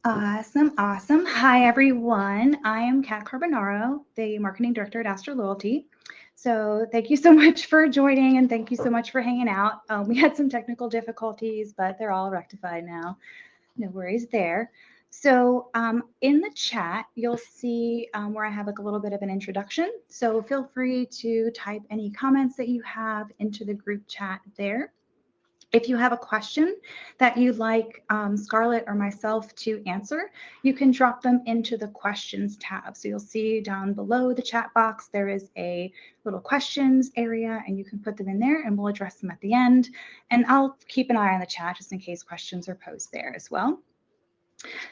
Awesome, awesome. Hi, everyone. I am Kat Carbonaro, the marketing director at Astro Loyalty. So thank you so much for joining and thank you so much for hanging out. We had some technical difficulties, but they're all rectified now. No worries there. So in the chat, you'll see where I have like a little bit of an introduction. So feel free to type any comments that you have into the group chat there. If you have a question that you'd like Skarlet or myself to answer, you can drop them into the questions tab. So you'll see down below the chat box, there is a little questions area and you can put them in there and we'll address them at the end. And I'll keep an eye on the chat just in case questions are posed there as well.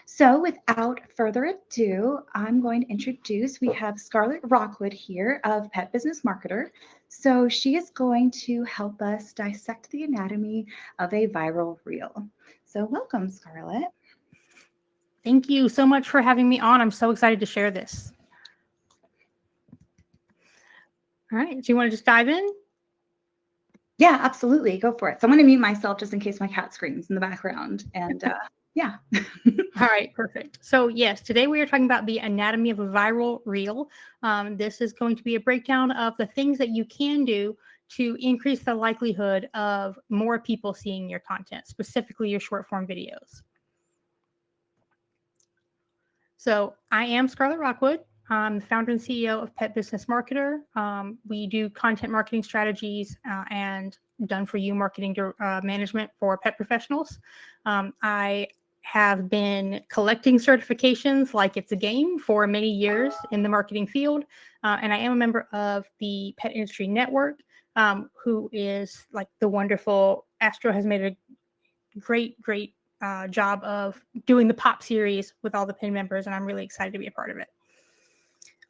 So without further ado, I'm going to introduce, we have Skarlet Rockwood here of Pet Business Marketer. So she is going to help us dissect the anatomy of a viral reel. So welcome, Skarlet. Thank you so much for having me on. I'm so excited to share this. All right, do you want to just dive in? Yeah, absolutely. Go for it. So I'm going to mute myself just in case my cat screams in the background. And yeah. All right, perfect. So yes, today we are talking about the anatomy of a viral reel. This is going to be a breakdown of the things that you can do to increase the likelihood of more people seeing your content, specifically your short form videos. So I am Skarlet Rockwood. I'm the founder and CEO of Pet Business Marketer. We do content marketing strategies and done-for-you marketing management for pet professionals. I have been collecting certifications like it's a game for many years in the marketing field, and I am a member of the Pet Industry Network, who is like the wonderful Astro has made a great job of doing the pop series with all the pin members, and I'm really excited to be a part of it.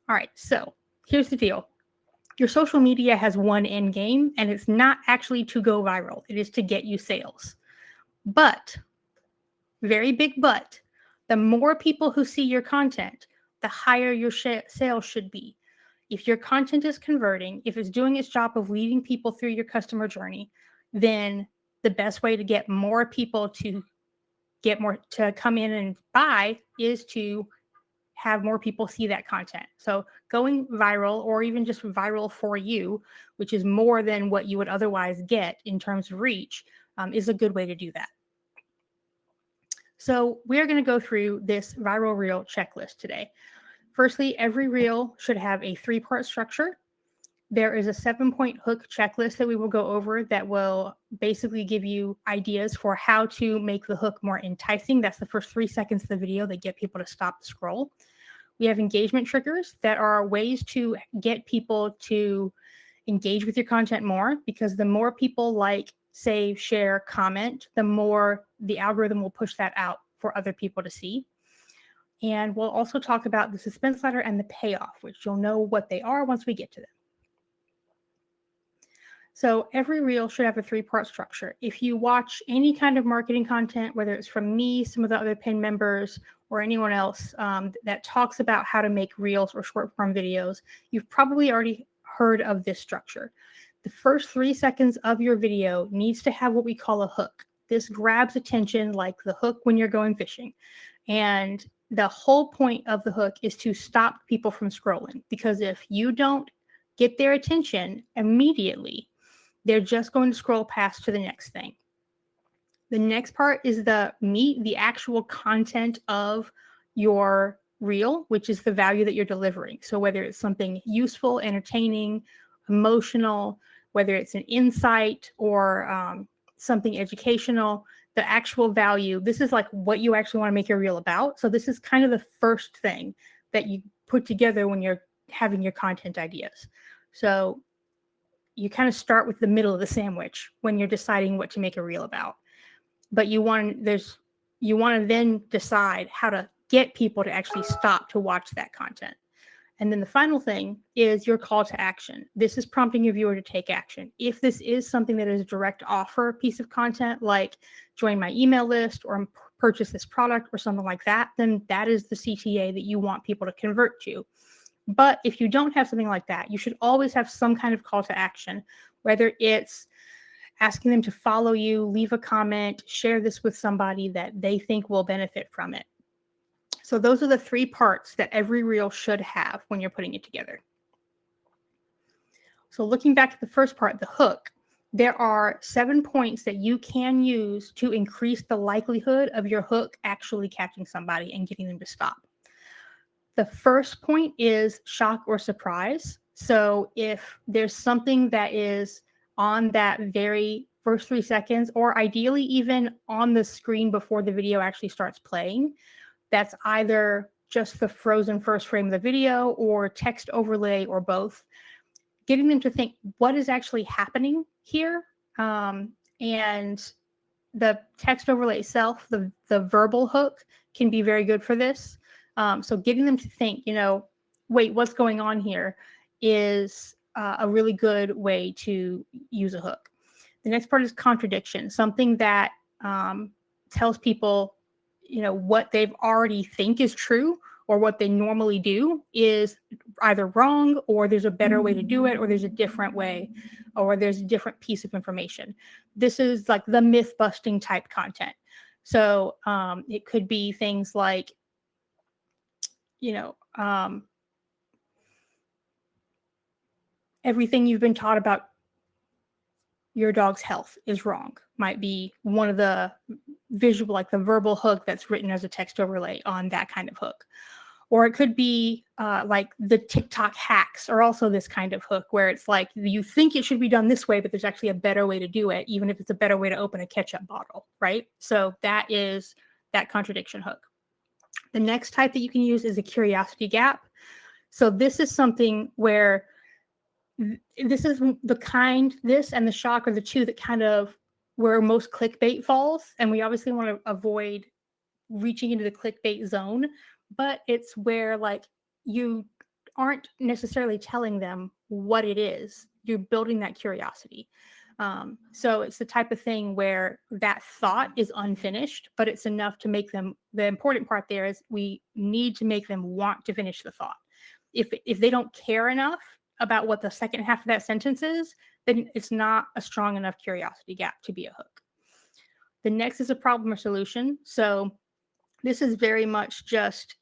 All right, so here's the deal. Your social media has one end game, and it's not actually to go viral. It is to get you sales. But, very big but, the more people who see your content, the higher your sales should be. If your content is converting, if it's doing its job of leading people through your customer journey, then the best way to get more people to come in and buy is to have more people see that content. So going viral, or even just viral for you, which is more than what you would otherwise get in terms of reach, is a good way to do that. So we're going to go through this viral reel checklist today. Firstly, every reel should have a 3-part structure. There is a 7-point hook checklist that we will go over that will basically give you ideas for how to make the hook more enticing. That's the first 3 seconds of the video that get people to stop the scroll. We have engagement triggers that are ways to get people to engage with your content more, because the more people like, save, share, comment, the more the algorithm will push that out for other people to see. And we'll also talk about the suspense ladder and the payoff, which you'll know what they are once we get to them. So every reel should have a 3-part structure. If you watch any kind of marketing content, whether it's from me, some of the other pin members, or anyone else that talks about how to make reels or short form videos, you've probably already heard of this structure. The first 3 seconds of your video needs to have what we call a hook. This grabs attention like the hook when you're going fishing. And the whole point of the hook is to stop people from scrolling, because if you don't get their attention immediately, they're just going to scroll past to the next thing. The next part is the meat, the actual content of your reel, which is the value that you're delivering. So whether it's something useful, entertaining, emotional, whether it's an insight or something educational, the actual value, this is like what you actually want to make your reel about. So this is kind of the first thing that you put together when you're having your content ideas. So you kind of start with the middle of the sandwich when you're deciding what to make a reel about. But you want to then decide how to get people to actually stop to watch that content. And then the final thing is your call to action. This is prompting your viewer to take action. If this is something that is a direct offer piece of content, like join my email list or purchase this product or something like that, then that is the CTA that you want people to convert to. But if you don't have something like that, you should always have some kind of call to action, whether it's asking them to follow you, leave a comment, share this with somebody that they think will benefit from it. So those are the 3 parts that every reel should have when you're putting it together. So looking back to the first part, the hook, there are 7 points that you can use to increase the likelihood of your hook actually catching somebody and getting them to stop. The first point is shock or surprise. So if there's something that is on that very first 3 seconds, or ideally even on the screen before the video actually starts playing, that's either just the frozen first frame of the video or text overlay or both, getting them to think what is actually happening here. And the text overlay itself, the verbal hook, can be very good for this. So getting them to think, wait, what's going on here, is a really good way to use a hook. The next part is contradiction, something that tells people, what they've already think is true or what they normally do is either wrong, or there's a better way to do it, or there's a different way, or there's a different piece of information. This is like the myth busting type content. So it could be things like, everything you've been taught about your dog's health is wrong, might be one of the visual, like the verbal hook that's written as a text overlay on that kind of hook. Or it could be like the TikTok hacks are also this kind of hook, where it's like you think it should be done this way, but there's actually a better way to do it, even if it's a better way to open a ketchup bottle, right? So that is that contradiction hook. The next type that you can use is a curiosity gap. So this is something where this is the kind, this and the shock are the two that kind of where most clickbait falls. And we obviously want to avoid reaching into the clickbait zone, but it's where like you aren't necessarily telling them what it is. You're building that curiosity. So it's the type of thing where that thought is unfinished, but it's enough to make them, the important part there is we need to make them want to finish the thought. If they don't care enough about what the second half of that sentence is, then it's not a strong enough curiosity gap to be a hook. The next is a problem or solution. So this is very much just,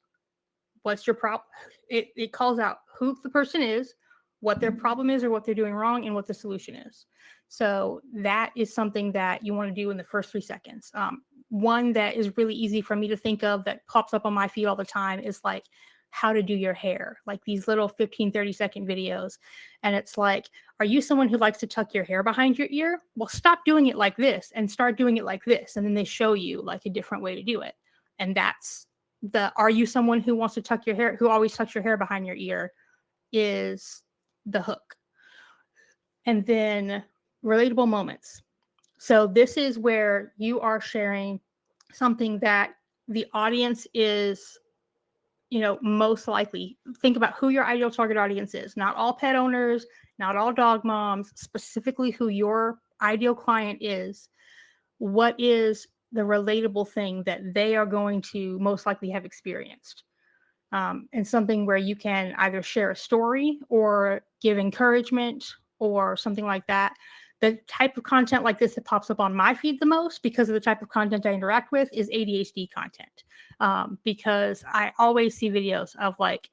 what's your problem? It calls out who the person is, what their problem is or what they're doing wrong, and what the solution is. So that is something that you want to do in the first 3 seconds. One that is really easy for me to think of that pops up on my feed all the time is like how to do your hair, like these little 15-30-second videos. And it's like, are you someone who likes to tuck your hair behind your ear? Well, stop doing it like this and start doing it like this. And then they show you like a different way to do it. And that's are you someone who wants to tuck your hair, who always tucks your hair behind your ear, is the hook. And then relatable moments. So this is where you are sharing something that the audience is, most likely. Think about who your ideal target audience is. Not all pet owners, not all dog moms, specifically who your ideal client is. What is the relatable thing that they are going to most likely have experienced? And something where you can either share a story or give encouragement or something like that. The type of content like this that pops up on my feed the most, because of the type of content I interact with, is ADHD content. Because I always see videos of like,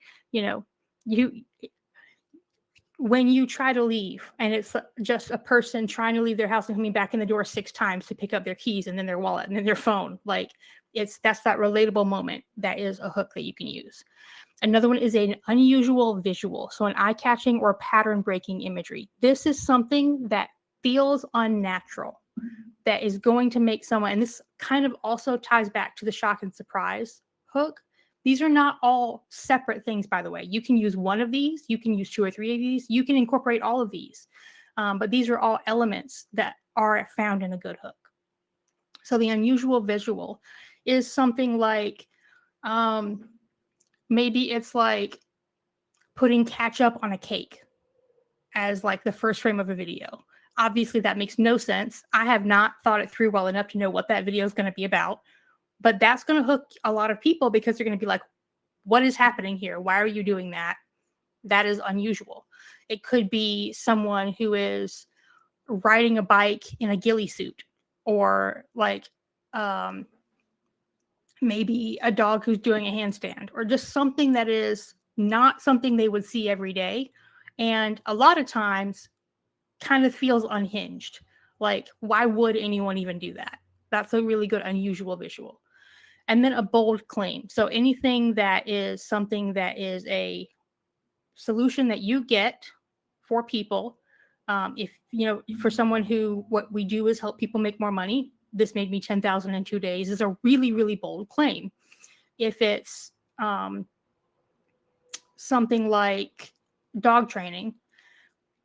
when you try to leave and it's just a person trying to leave their house and coming back in the door 6 times to pick up their keys and then their wallet and then their phone, like that's that relatable moment that is a hook that you can use. Another one is an unusual visual, so an eye-catching or pattern-breaking imagery. This is something that feels unnatural, that is going to make someone, and this kind of also ties back to the shock and surprise hook. These are not all separate things, by the way. You can use one of these, you can use 2 or 3 of these, you can incorporate all of these. But these are all elements that are found in a good hook. So the unusual visual is something like, maybe it's like putting ketchup on a cake as like the first frame of a video. Obviously that makes no sense. I have not thought it through well enough to know what that video is going to be about, but that's going to hook a lot of people because they're going to be like, what is happening here? Why are you doing that? That is unusual. It could be someone who is riding a bike in a ghillie suit, or like maybe a dog who's doing a handstand, or just something that is not something they would see every day. And a lot of times kind of feels unhinged. Like, why would anyone even do that? That's a really good, unusual visual. And then a bold claim. So anything that is something that is a solution that you get for people. If, for someone who, what we do is help people make more money. This made me 10,000 in 2 days is a really, really bold claim. If it's something like dog training,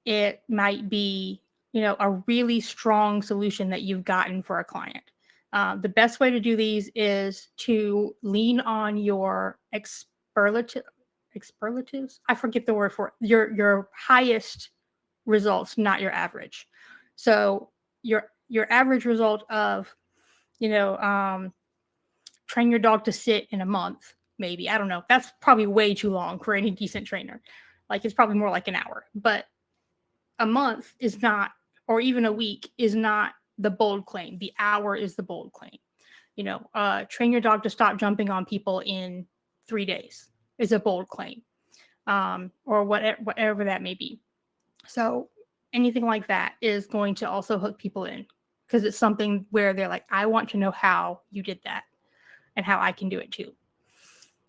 it might be, a really strong solution that you've gotten for a client. The best way to do these is to lean on your superlatives. I forget the word for it. Your highest results, not your average. So your average result of, train your dog to sit in a month, maybe. I don't know. That's probably way too long for any decent trainer. Like, it's probably more like an hour. But a month is not, or even a week is not the bold claim. The hour is the bold claim. Train your dog to stop jumping on people in 3 days is a bold claim, or whatever that may be. So anything like that is going to also hook people in, because it's something where they're like, I want to know how you did that and how I can do it too.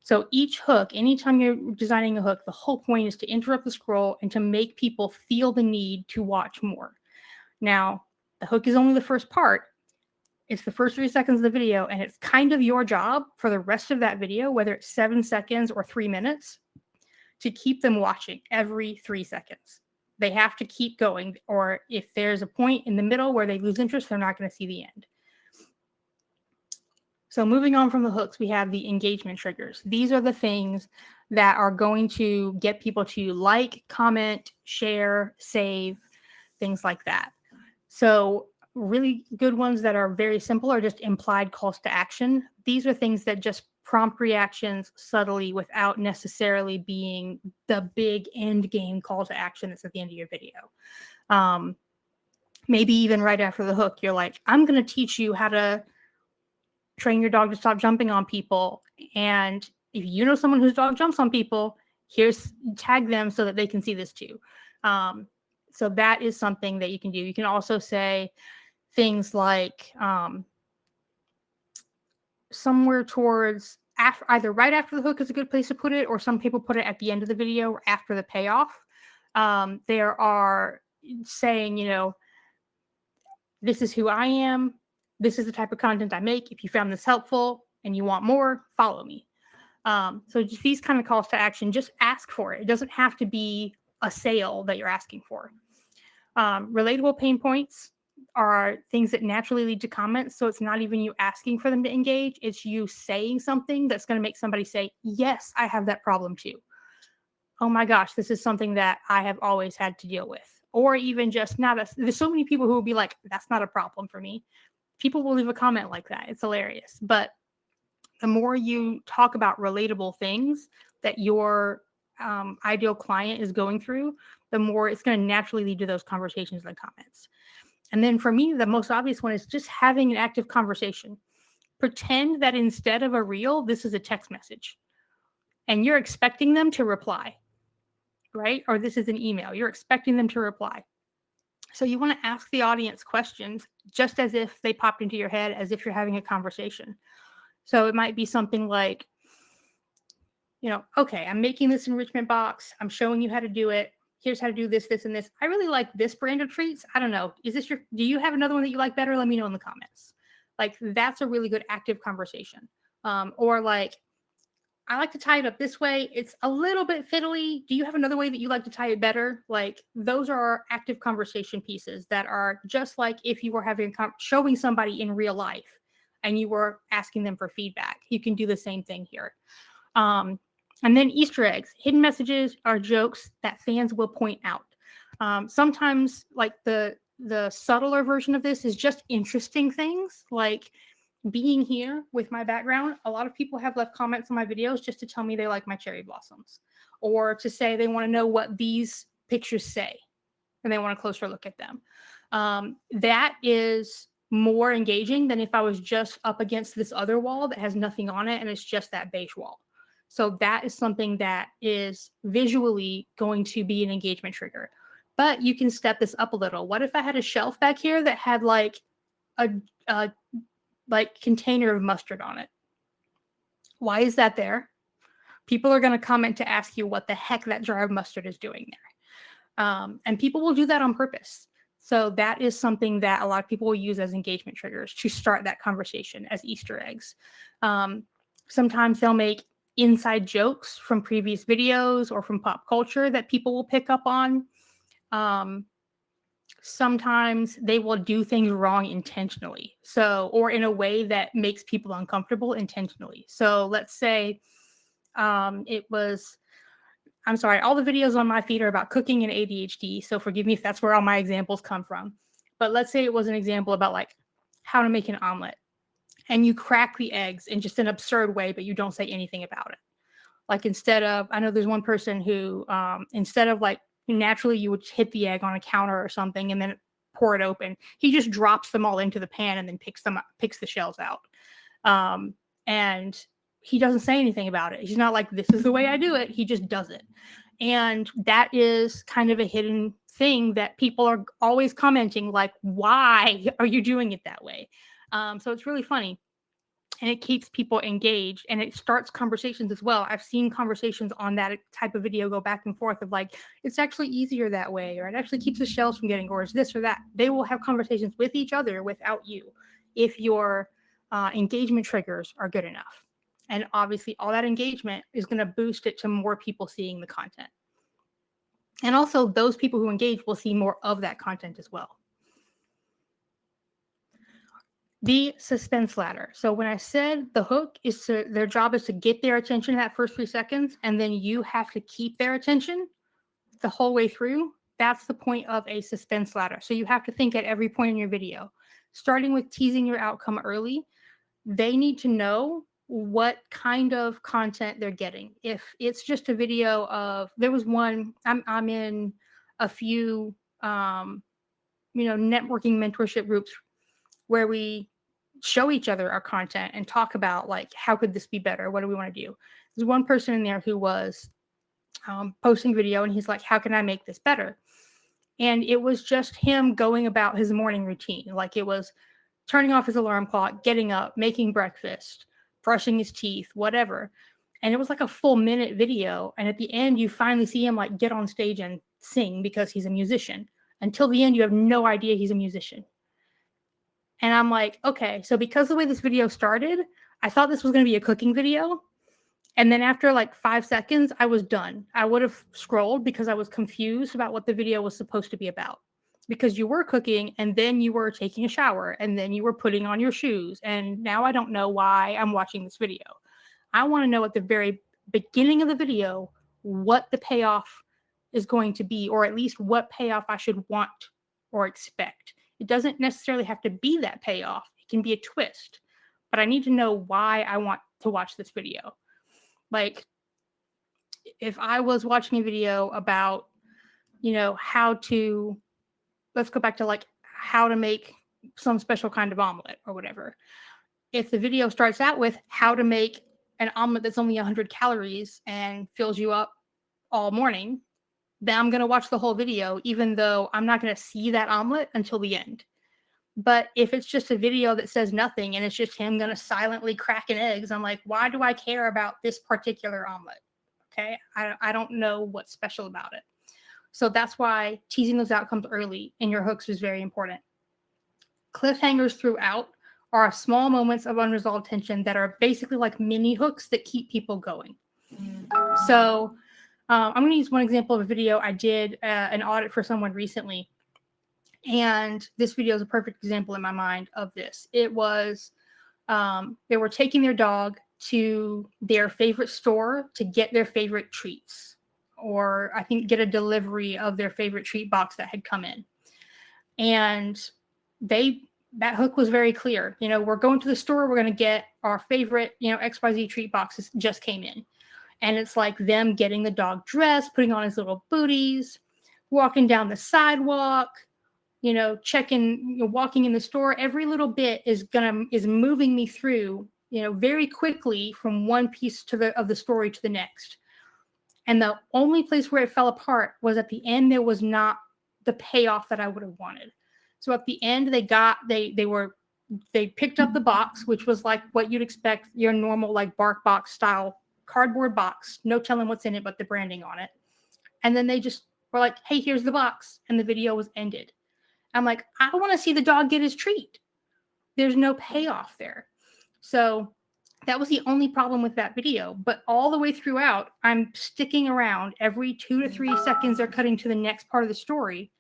So each hook, anytime you're designing a hook, the whole point is to interrupt the scroll and to make people feel the need to watch more. Now, the hook is only the first part. It's the first 3 seconds of the video, and it's kind of your job for the rest of that video, whether it's 7 seconds or 3 minutes, to keep them watching every 3 seconds. They have to keep going, or if there's a point in the middle where they lose interest, they're not going to see the end. So moving on from the hooks, we have the engagement triggers. These are the things that are going to get people to like, comment, share, save, things like that. So really good ones that are very simple are just implied calls to action. These are things that just prompt reactions subtly without necessarily being the big end game call to action that's at the end of your video. Maybe even right after the hook, you're like, I'm going to teach you how to train your dog to stop jumping on people. And if you know someone whose dog jumps on people, tag them so that they can see this too. So that is something that you can do. You can also say things like somewhere towards either right after the hook is a good place to put it, or some people put it at the end of the video or after the payoff. There are saying, this is who I am. This is the type of content I make. If you found this helpful and you want more, follow me. So just these kind of calls to action, just ask for it. It doesn't have to be a sale that you're asking for. Relatable pain points are things that naturally lead to comments. So it's not even you asking for them to engage. It's you saying something that's going to make somebody say, yes, I have that problem too. Oh my gosh, this is something that I have always had to deal with. Or even just there's so many people who will be like, that's not a problem for me. People will leave a comment like that. It's hilarious. But the more you talk about relatable things that your ideal client is going through, the more it's going to naturally lead to those conversations and comments. And then for me, the most obvious one is just having an active conversation. Pretend that instead of a reel, this is a text message. And you're expecting them to reply, right? Or this is an email. You're expecting them to reply. So you want to ask the audience questions just as if they popped into your head, as if you're having a conversation. So it might be something like, okay, I'm making this enrichment box. I'm showing you how to do it. Here's how to do this, this, and this. I really like this brand of treats. I don't know. Do you have another one that you like better? Let me know in the comments. Like, that's a really good active conversation. Or like, I like to tie it up this way. It's a little bit fiddly. Do you have another way that you like to tie it better? Like, those are active conversation pieces that are just like if you were showing somebody in real life and you were asking them for feedback. You can do the same thing here. And then Easter eggs. Hidden messages are jokes that fans will point out. Sometimes, like the subtler version of this is just interesting things like being here with my background. A lot of people have left comments on my videos just to tell me they like my cherry blossoms, or to say they want to know what these pictures say and they want a closer look at them. That is more engaging than if I was just up against this other wall that has nothing on it and it's just that beige wall. So that is something that is visually going to be an engagement trigger. But you can step this up a little. What if I had a shelf back here that had like a like container of mustard on it? Why is that there? People are going to comment to ask you what the heck that jar of mustard is doing there. And people will do that on purpose. So that is something that a lot of people will use as engagement triggers to start that conversation as Easter eggs. Sometimes they'll make inside jokes from previous videos or from pop culture that people will pick up on. Sometimes they will do things wrong intentionally. So, or in a way that makes people uncomfortable intentionally. So let's say it was, I'm sorry, all the videos on my feed are about cooking and ADHD. So forgive me if that's where all my examples come from. But let's say it was an example about like how to make an omelet. And you crack the eggs in just an absurd way, but you don't say anything about it. Like instead of, I know there's one person who, instead of like naturally you would hit the egg on a counter or something and then pour it open, he just drops them all into the pan and then picks the shells out. And he doesn't say anything about it. He's not like, this is the way I do it. He just does it. And that is kind of a hidden thing that people are always commenting like, why are you doing it that way? So it's really funny and it keeps people engaged and it starts conversations as well. I've seen conversations on that type of video go back and forth of like, it's actually easier that way, or it actually keeps the shells from getting, or it's this or that. They will have conversations with each other without you if your engagement triggers are good enough. And obviously all that engagement is going to boost it to more people seeing the content. And also those people who engage will see more of that content as well. The suspense ladder. So when I said the hook is their job is to get their attention in that first 3 seconds, and then you have to keep their attention the whole way through, that's the point of a suspense ladder. So you have to think at every point in your video, starting with teasing your outcome early. They need to know what kind of content they're getting. If it's just a video of, there was one, I'm in a few, networking mentorship groups where we show each other our content and talk about like, how could this be better? What do we want to do? There's one person in there who was posting video and he's like, how can I make this better? And it was just him going about his morning routine. Like it was turning off his alarm clock, getting up, making breakfast, brushing his teeth, whatever. And it was like a full minute video. And at the end, you finally see him like get on stage and sing because he's a musician. Until the end, you have no idea he's a musician. And I'm like, okay, so because the way this video started, I thought this was going to be a cooking video. And then after like 5 seconds, I was done. I would have scrolled because I was confused about what the video was supposed to be about. Because you were cooking and then you were taking a shower and then you were putting on your shoes. And now I don't know why I'm watching this video. I want to know at the very beginning of the video what the payoff is going to be, or at least what payoff I should want or expect. It doesn't necessarily have to be that payoff. It can be a twist, but I need to know why I want to watch this video. Like if I was watching a video about, how to, let's go back to like how to make some special kind of omelet or whatever. If the video starts out with how to make an omelet that's only 100 calories and fills you up all morning, then I'm going to watch the whole video, even though I'm not going to see that omelet until the end. But if it's just a video that says nothing and it's just him going to silently cracking eggs, I'm like, why do I care about this particular omelet? Okay. I don't know what's special about it. So that's why teasing those outcomes early in your hooks is very important. Cliffhangers throughout are small moments of unresolved tension that are basically like mini hooks that keep people going. So I'm going to use one example of a video. I did an audit for someone recently. And this video is a perfect example in my mind of this. It was, they were taking their dog to their favorite store to get their favorite treats, or I think get a delivery of their favorite treat box that had come in. And that hook was very clear. We're going to the store, we're going to get our favorite, XYZ treat boxes just came in. And it's like them getting the dog dressed, putting on his little booties, walking down the sidewalk, checking, walking in the store, every little bit is moving me through, very quickly from one piece of the story to the next. And the only place where it fell apart was at the end. There was not the payoff that I would have wanted. So at the end, they picked up the box, which was like what you'd expect, your normal like bark box style cardboard box, no telling what's in it but the branding on it. And then they just were like, hey, here's the box. And the video was ended. I'm like, I want to see the dog get his treat. There's no payoff there. So that was the only problem with that video. But all the way throughout, I'm sticking around. Every 2 to 3 seconds, they're cutting to the next part of the story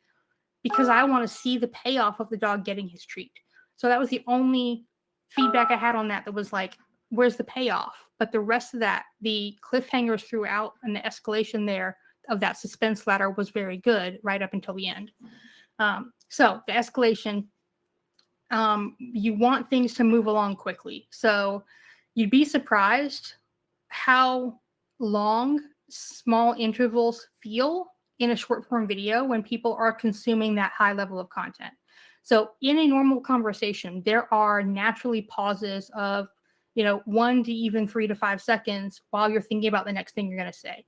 because I want to see the payoff of the dog getting his treat. So that was the only feedback I had on that was like, where's the payoff? But the rest of that, the cliffhangers throughout and the escalation there of that suspense ladder was very good right up until the end. So the escalation, you want things to move along quickly. So you'd be surprised how long small intervals feel in a short form video when people are consuming that high level of content. So in a normal conversation, there are naturally pauses of, 1 to even 3 to 5 seconds while you're thinking about the next thing you're going to say.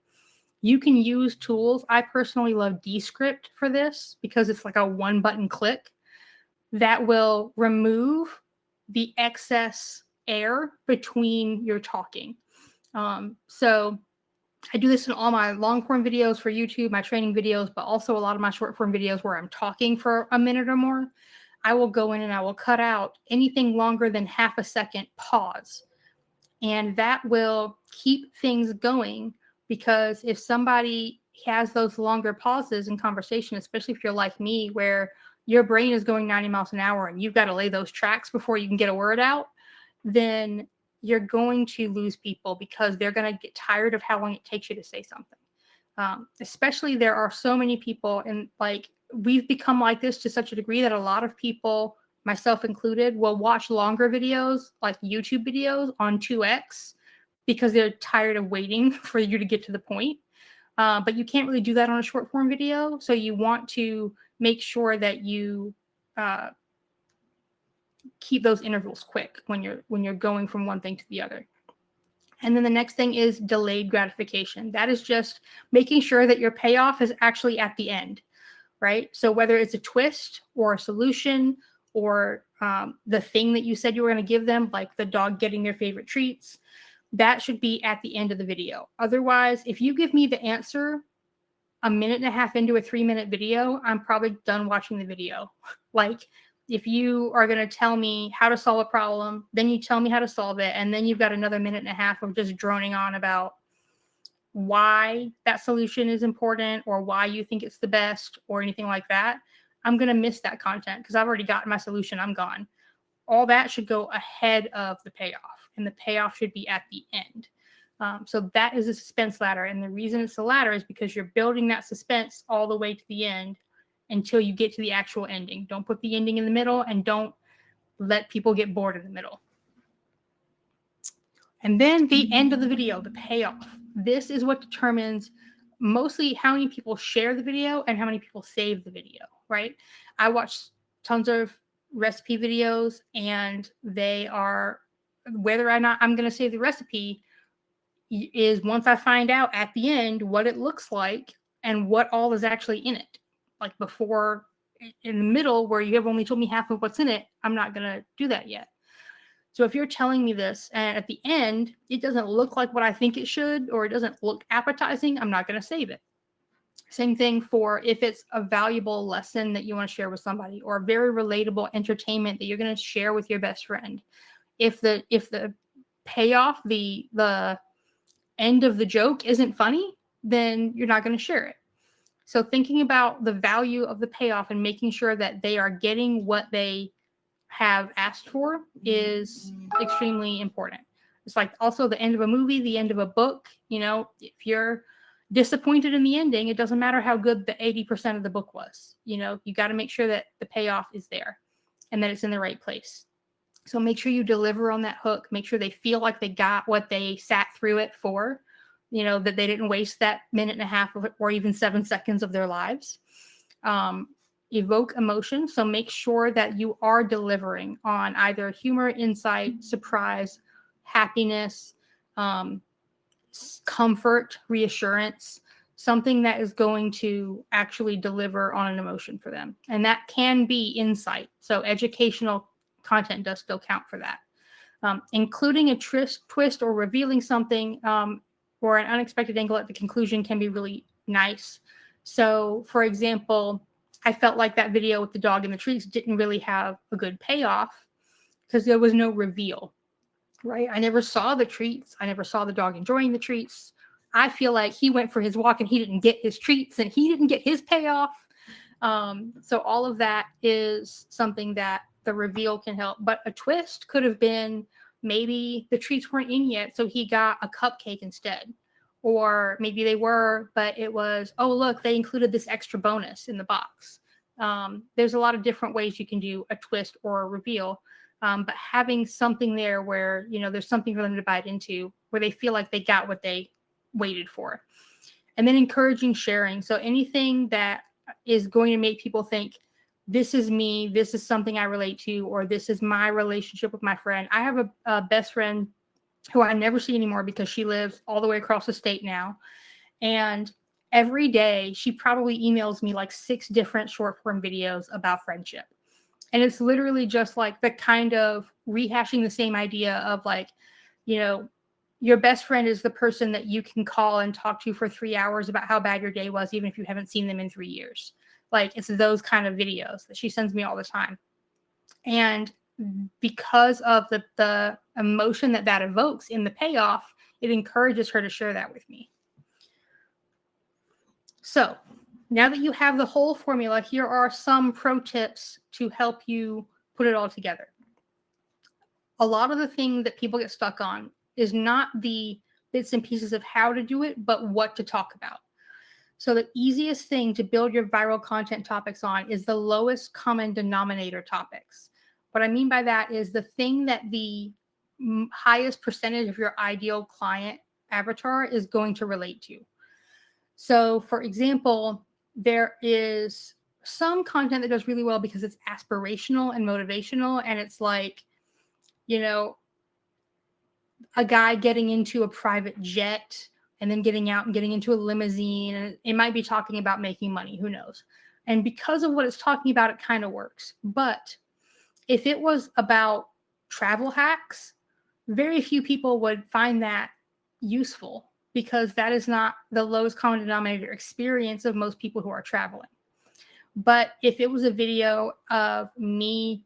You can use tools. I personally love Descript for this because it's like a 1-button click that will remove the excess air between your talking. So I do this in all my long form videos for YouTube, my training videos, but also a lot of my short form videos where I'm talking for a minute or more. I will go in and I will cut out anything longer than half a second pause. And that will keep things going, because if somebody has those longer pauses in conversation, especially if you're like me, where your brain is going 90 miles an hour and you've got to lay those tracks before you can get a word out, then you're going to lose people because they're going to get tired of how long it takes you to say something. Especially there are so many people, and like we've become like this to such a degree that a lot of people, myself included, will watch longer videos like YouTube videos on 2x because they're tired of waiting for you to get to the point. But you can't really do that on a short form video. So you want to make sure that you keep those intervals quick when you're going from one thing to the other. And then the next thing is delayed gratification. That is just making sure that your payoff is actually at the end, right? So whether it's a twist or a solution or the thing that you said you were going to give them, like the dog getting their favorite treats, that should be at the end of the video. Otherwise, if you give me the answer a minute and a half into a 3-minute video, I'm probably done watching the video. Like, if you are going to tell me how to solve a problem, then you tell me how to solve it, and then you've got another minute and a half of just droning on about why that solution is important or why you think it's the best or anything like that, I'm going to miss that content because I've already gotten my solution. I'm gone. All that should go ahead of the payoff, and the payoff should be at the end. So that is a suspense ladder. And the reason it's a ladder is because you're building that suspense all the way to the end until you get to the actual ending. Don't put the ending in the middle, and don't let people get bored in the middle. And then the end of the video, the payoff. This is what determines mostly how many people share the video and how many people save the video, right? I watch tons of recipe videos, and they are, whether or not I'm going to save the recipe is once I find out at the end what it looks like and what all is actually in it. Like before, in the middle where you have only told me half of what's in it, I'm not going to do that yet. So if you're telling me this and at the end, it doesn't look like what I think it should, or it doesn't look appetizing, I'm not going to save it. Same thing for if it's a valuable lesson that you want to share with somebody, or very relatable entertainment that you're going to share with your best friend. If the payoff, the end of the joke isn't funny, then you're not going to share it. So thinking about the value of the payoff and making sure that they are getting what they have asked for is extremely important. It's like also the end of a movie, the end of a book. If you're disappointed in the ending, it doesn't matter how good the 80% of the book was. You got to make sure that the payoff is there and that it's in the right place. So make sure you deliver on that hook. Make sure they feel like they got what they sat through it for. That they didn't waste that minute and a half or even 7 seconds of their lives. evoke emotion. So make sure that you are delivering on either humor, insight, surprise, happiness, comfort, reassurance, something that is going to actually deliver on an emotion for them. And that can be insight. So educational content does still count for that. Including a twist or revealing something or an unexpected angle at the conclusion can be really nice. So, for example, I felt like that video with the dog and the treats didn't really have a good payoff because there was no reveal, right? I never saw the treats. I never saw the dog enjoying the treats. I feel like he went for his walk and he didn't get his treats and he didn't get his payoff. So all of that is something that the reveal can help. But a twist could have been maybe the treats weren't in yet, so he got a cupcake instead. Or maybe they were, but it was, oh, look, they included this extra bonus in the box. There's a lot of different ways you can do a twist or a reveal. But having something there where, there's something for them to bite into, where they feel like they got what they waited for. And then encouraging sharing. So anything that is going to make people think, this is me, this is something I relate to, or this is my relationship with my friend. I have a best friend who I never see anymore because she lives all the way across the state now. And every day she probably emails me like 6 different short form videos about friendship. And it's literally just like the kind of rehashing the same idea of like, your best friend is the person that you can call and talk to for 3 hours about how bad your day was, even if you haven't seen them in 3 years. Like, it's those kind of videos that she sends me all the time. And because of the emotion that evokes in the payoff, it encourages her to share that with me. So now that you have the whole formula, here are some pro tips to help you put it all together. A lot of the thing that people get stuck on is not the bits and pieces of how to do it, but what to talk about. So the easiest thing to build your viral content topics on is the lowest common denominator topics. What I mean by that is the thing that the highest percentage of your ideal client avatar is going to relate to. So, for example, there is some content that does really well because it's aspirational and motivational. And it's like, a guy getting into a private jet and then getting out and getting into a limousine. And it might be talking about making money. Who knows? And because of what it's talking about, it kind of works. But if it was about travel hacks, very few people would find that useful because that is not the lowest common denominator experience of most people who are traveling. But if it was a video of me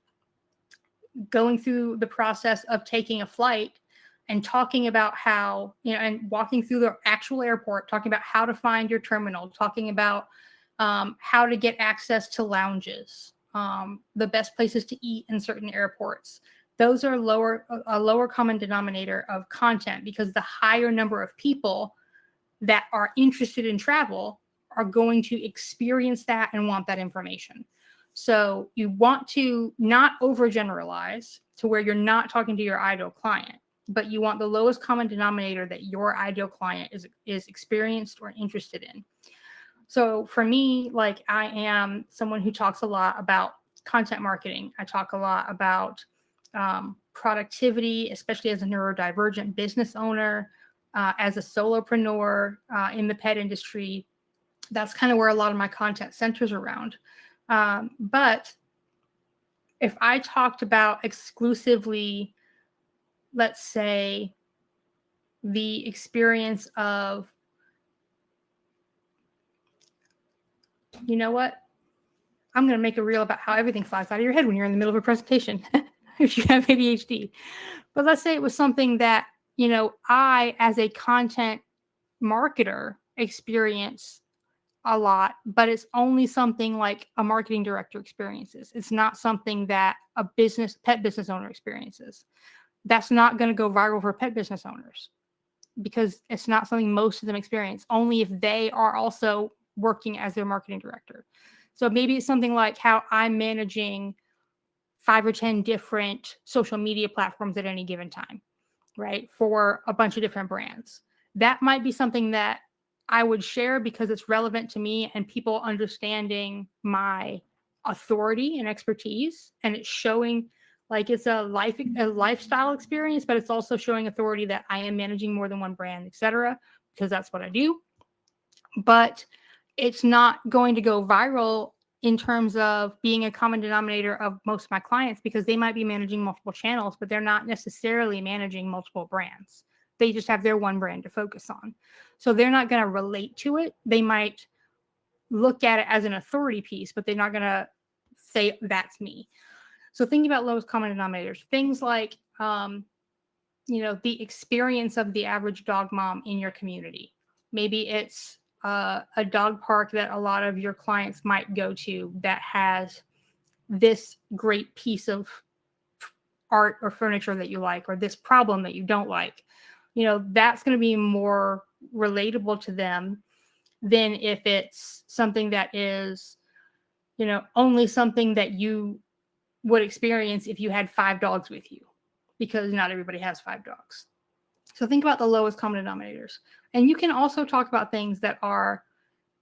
going through the process of taking a flight and talking about how, and walking through the actual airport, talking about how to find your terminal, talking about how to get access to lounges, the best places to eat in certain airports. Those are a lower common denominator of content because the higher number of people that are interested in travel are going to experience that and want that information. So you want to not overgeneralize to where you're not talking to your ideal client, but you want the lowest common denominator that your ideal client is experienced or interested in. So for me, like, I am someone who talks a lot about content marketing. I talk a lot about productivity, especially as a neurodivergent business owner, as a solopreneur in the pet industry. That's kind of where a lot of my content centers around. But if I talked about exclusively, let's say, the experience of, you know what? I'm going to make a reel about how everything flies out of your head when you're in the middle of a presentation if you have ADHD. But let's say it was something that, I, as a content marketer, experience a lot, but it's only something like a marketing director experiences. It's not something that a pet business owner experiences. That's not going to go viral for pet business owners because it's not something most of them experience, only if they are also working as their marketing director. So maybe it's something like how I'm managing 5 or 10 different social media platforms at any given time, right? For a bunch of different brands. That might be something that I would share because it's relevant to me and people understanding my authority and expertise, and it's showing like it's a lifestyle experience, but it's also showing authority that I am managing more than one brand, etc., because that's what I do. But it's not going to go viral in terms of being a common denominator of most of my clients, because they might be managing multiple channels, but they're not necessarily managing multiple brands. They just have their one brand to focus on. So they're not going to relate to it. They might look at it as an authority piece, but they're not going to say that's me. So thinking about lowest common denominators, things like, the experience of the average dog mom in your community. Maybe it's a dog park that a lot of your clients might go to that has this great piece of art or furniture that you like, or this problem that you don't like. That's going to be more relatable to them than if it's something that is, only something that you would experience if you had 5 dogs with you, because not everybody has 5 dogs. So think about the lowest common denominators. And you can also talk about things that are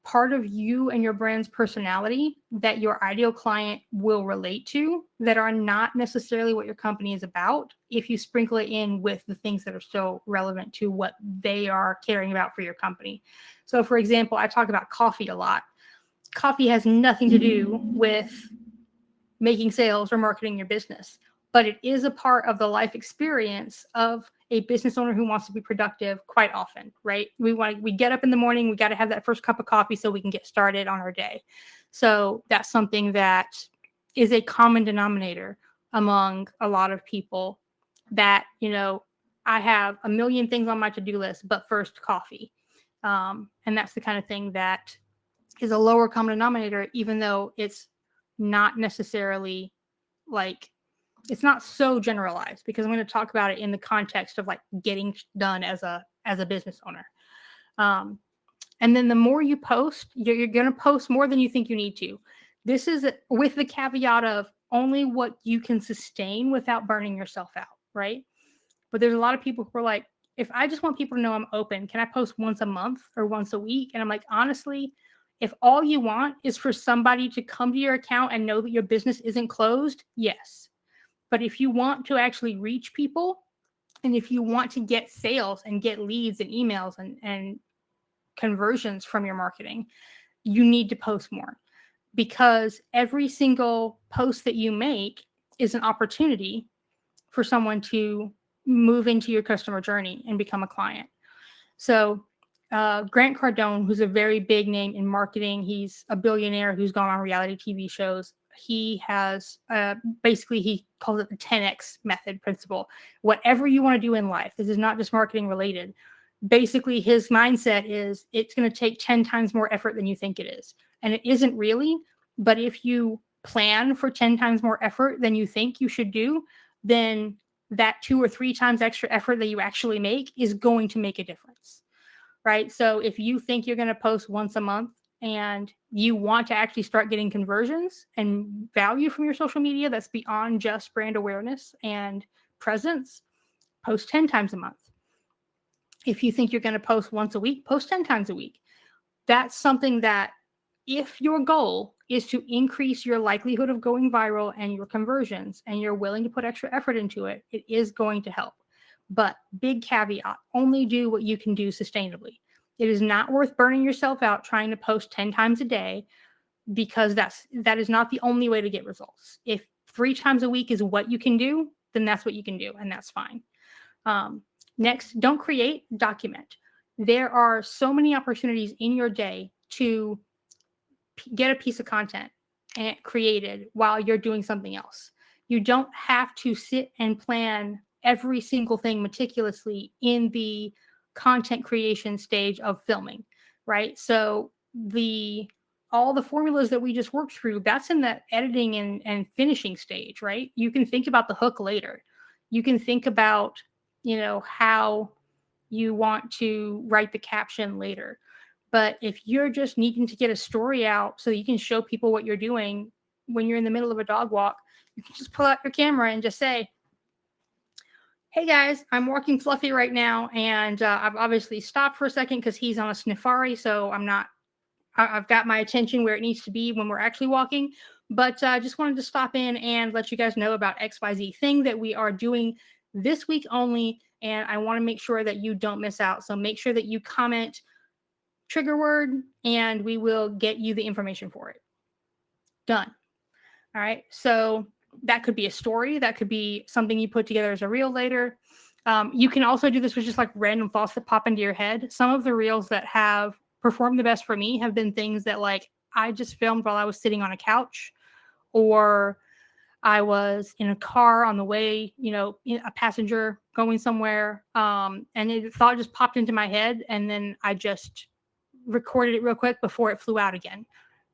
part of you and your brand's personality that your ideal client will relate to, that are not necessarily what your company is about, if you sprinkle it in with the things that are so relevant to what they are caring about for your company. So for example, I talk about coffee a lot. Coffee has nothing to do with making sales or marketing your business, but it is a part of the life experience of a business owner who wants to be productive quite often, right? We get up in the morning, we got to have that first cup of coffee so we can get started on our day. So that's something that is a common denominator among a lot of people, that, I have a million things on my to-do list, but first coffee. And that's the kind of thing that is a lower common denominator, even though it's not necessarily like, it's not so generalized, because I'm going to talk about it in the context of like getting done as a business owner. And then the more you post, you're going to post more than you think you need to. This is with the caveat of only what you can sustain without burning yourself out, right? But there's a lot of people who are like, if I just want people to know I'm open, can I post once a month or once a week? And I'm like, honestly, if all you want is for somebody to come to your account and know that your business isn't closed, yes. But if you want to actually reach people, and if you want to get sales and get leads and emails and conversions from your marketing, you need to post more, because every single post that you make is an opportunity for someone to move into your customer journey and become a client. So Grant Cardone, who's a very big name in marketing, he's a billionaire who's gone on reality TV shows. He has basically, he calls it the 10X method principle. Whatever you want to do in life, this is not just marketing related. Basically, his mindset is it's going to take 10 times more effort than you think it is. And it isn't really, but if you plan for 10 times more effort than you think you should do, then that 2 or 3 times extra effort that you actually make is going to make a difference, right? So if you think you're going to post once a month and you want to actually start getting conversions and value from your social media that's beyond just brand awareness and presence, post 10 times a month. If you think you're going to post once a week, post 10 times a week. That's something that, if your goal is to increase your likelihood of going viral and your conversions, and you're willing to put extra effort into it, it is going to help. But big caveat, only do what you can do sustainably. It is not worth burning yourself out trying to post 10 times a day, because that is not the only way to get results. If 3 times a week is what you can do, then that's what you can do, and that's fine. Next, don't create, document. There are so many opportunities in your day to get a piece of content and created while you're doing something else. You don't have to sit and plan every single thing meticulously in the content creation stage of filming, right? So all the formulas that we just worked through, that's in the editing and finishing stage, right? You can think about the hook later. You can think about, how you want to write the caption later. But if you're just needing to get a story out so you can show people what you're doing when you're in the middle of a dog walk, you can just pull out your camera and just say, hey guys, I'm walking Fluffy right now. And I've obviously stopped for a second because he's on a safari. So I've got my attention where it needs to be when we're actually walking. But I just wanted to stop in and let you guys know about XYZ thing that we are doing this week only. And I want to make sure that you don't miss out. So make sure that you comment trigger word and we will get you the information for it. Done. All right. So that could be a story. That could be something you put together as a reel later. You can also do this with just like random thoughts that pop into your head. Some of the reels that have performed the best for me have been things that like I just filmed while I was sitting on a couch, or I was in a car on the way, a passenger going somewhere. And the thought just popped into my head. And then I just recorded it real quick before it flew out again.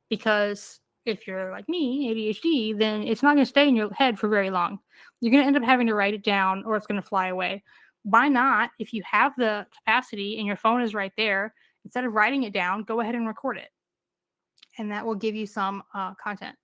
Because if you're like me, ADHD, then it's not going to stay in your head for very long. You're going to end up having to write it down or it's going to fly away. Why not? If you have the capacity and your phone is right there, instead of writing it down, go ahead and record it. And that will give you some content.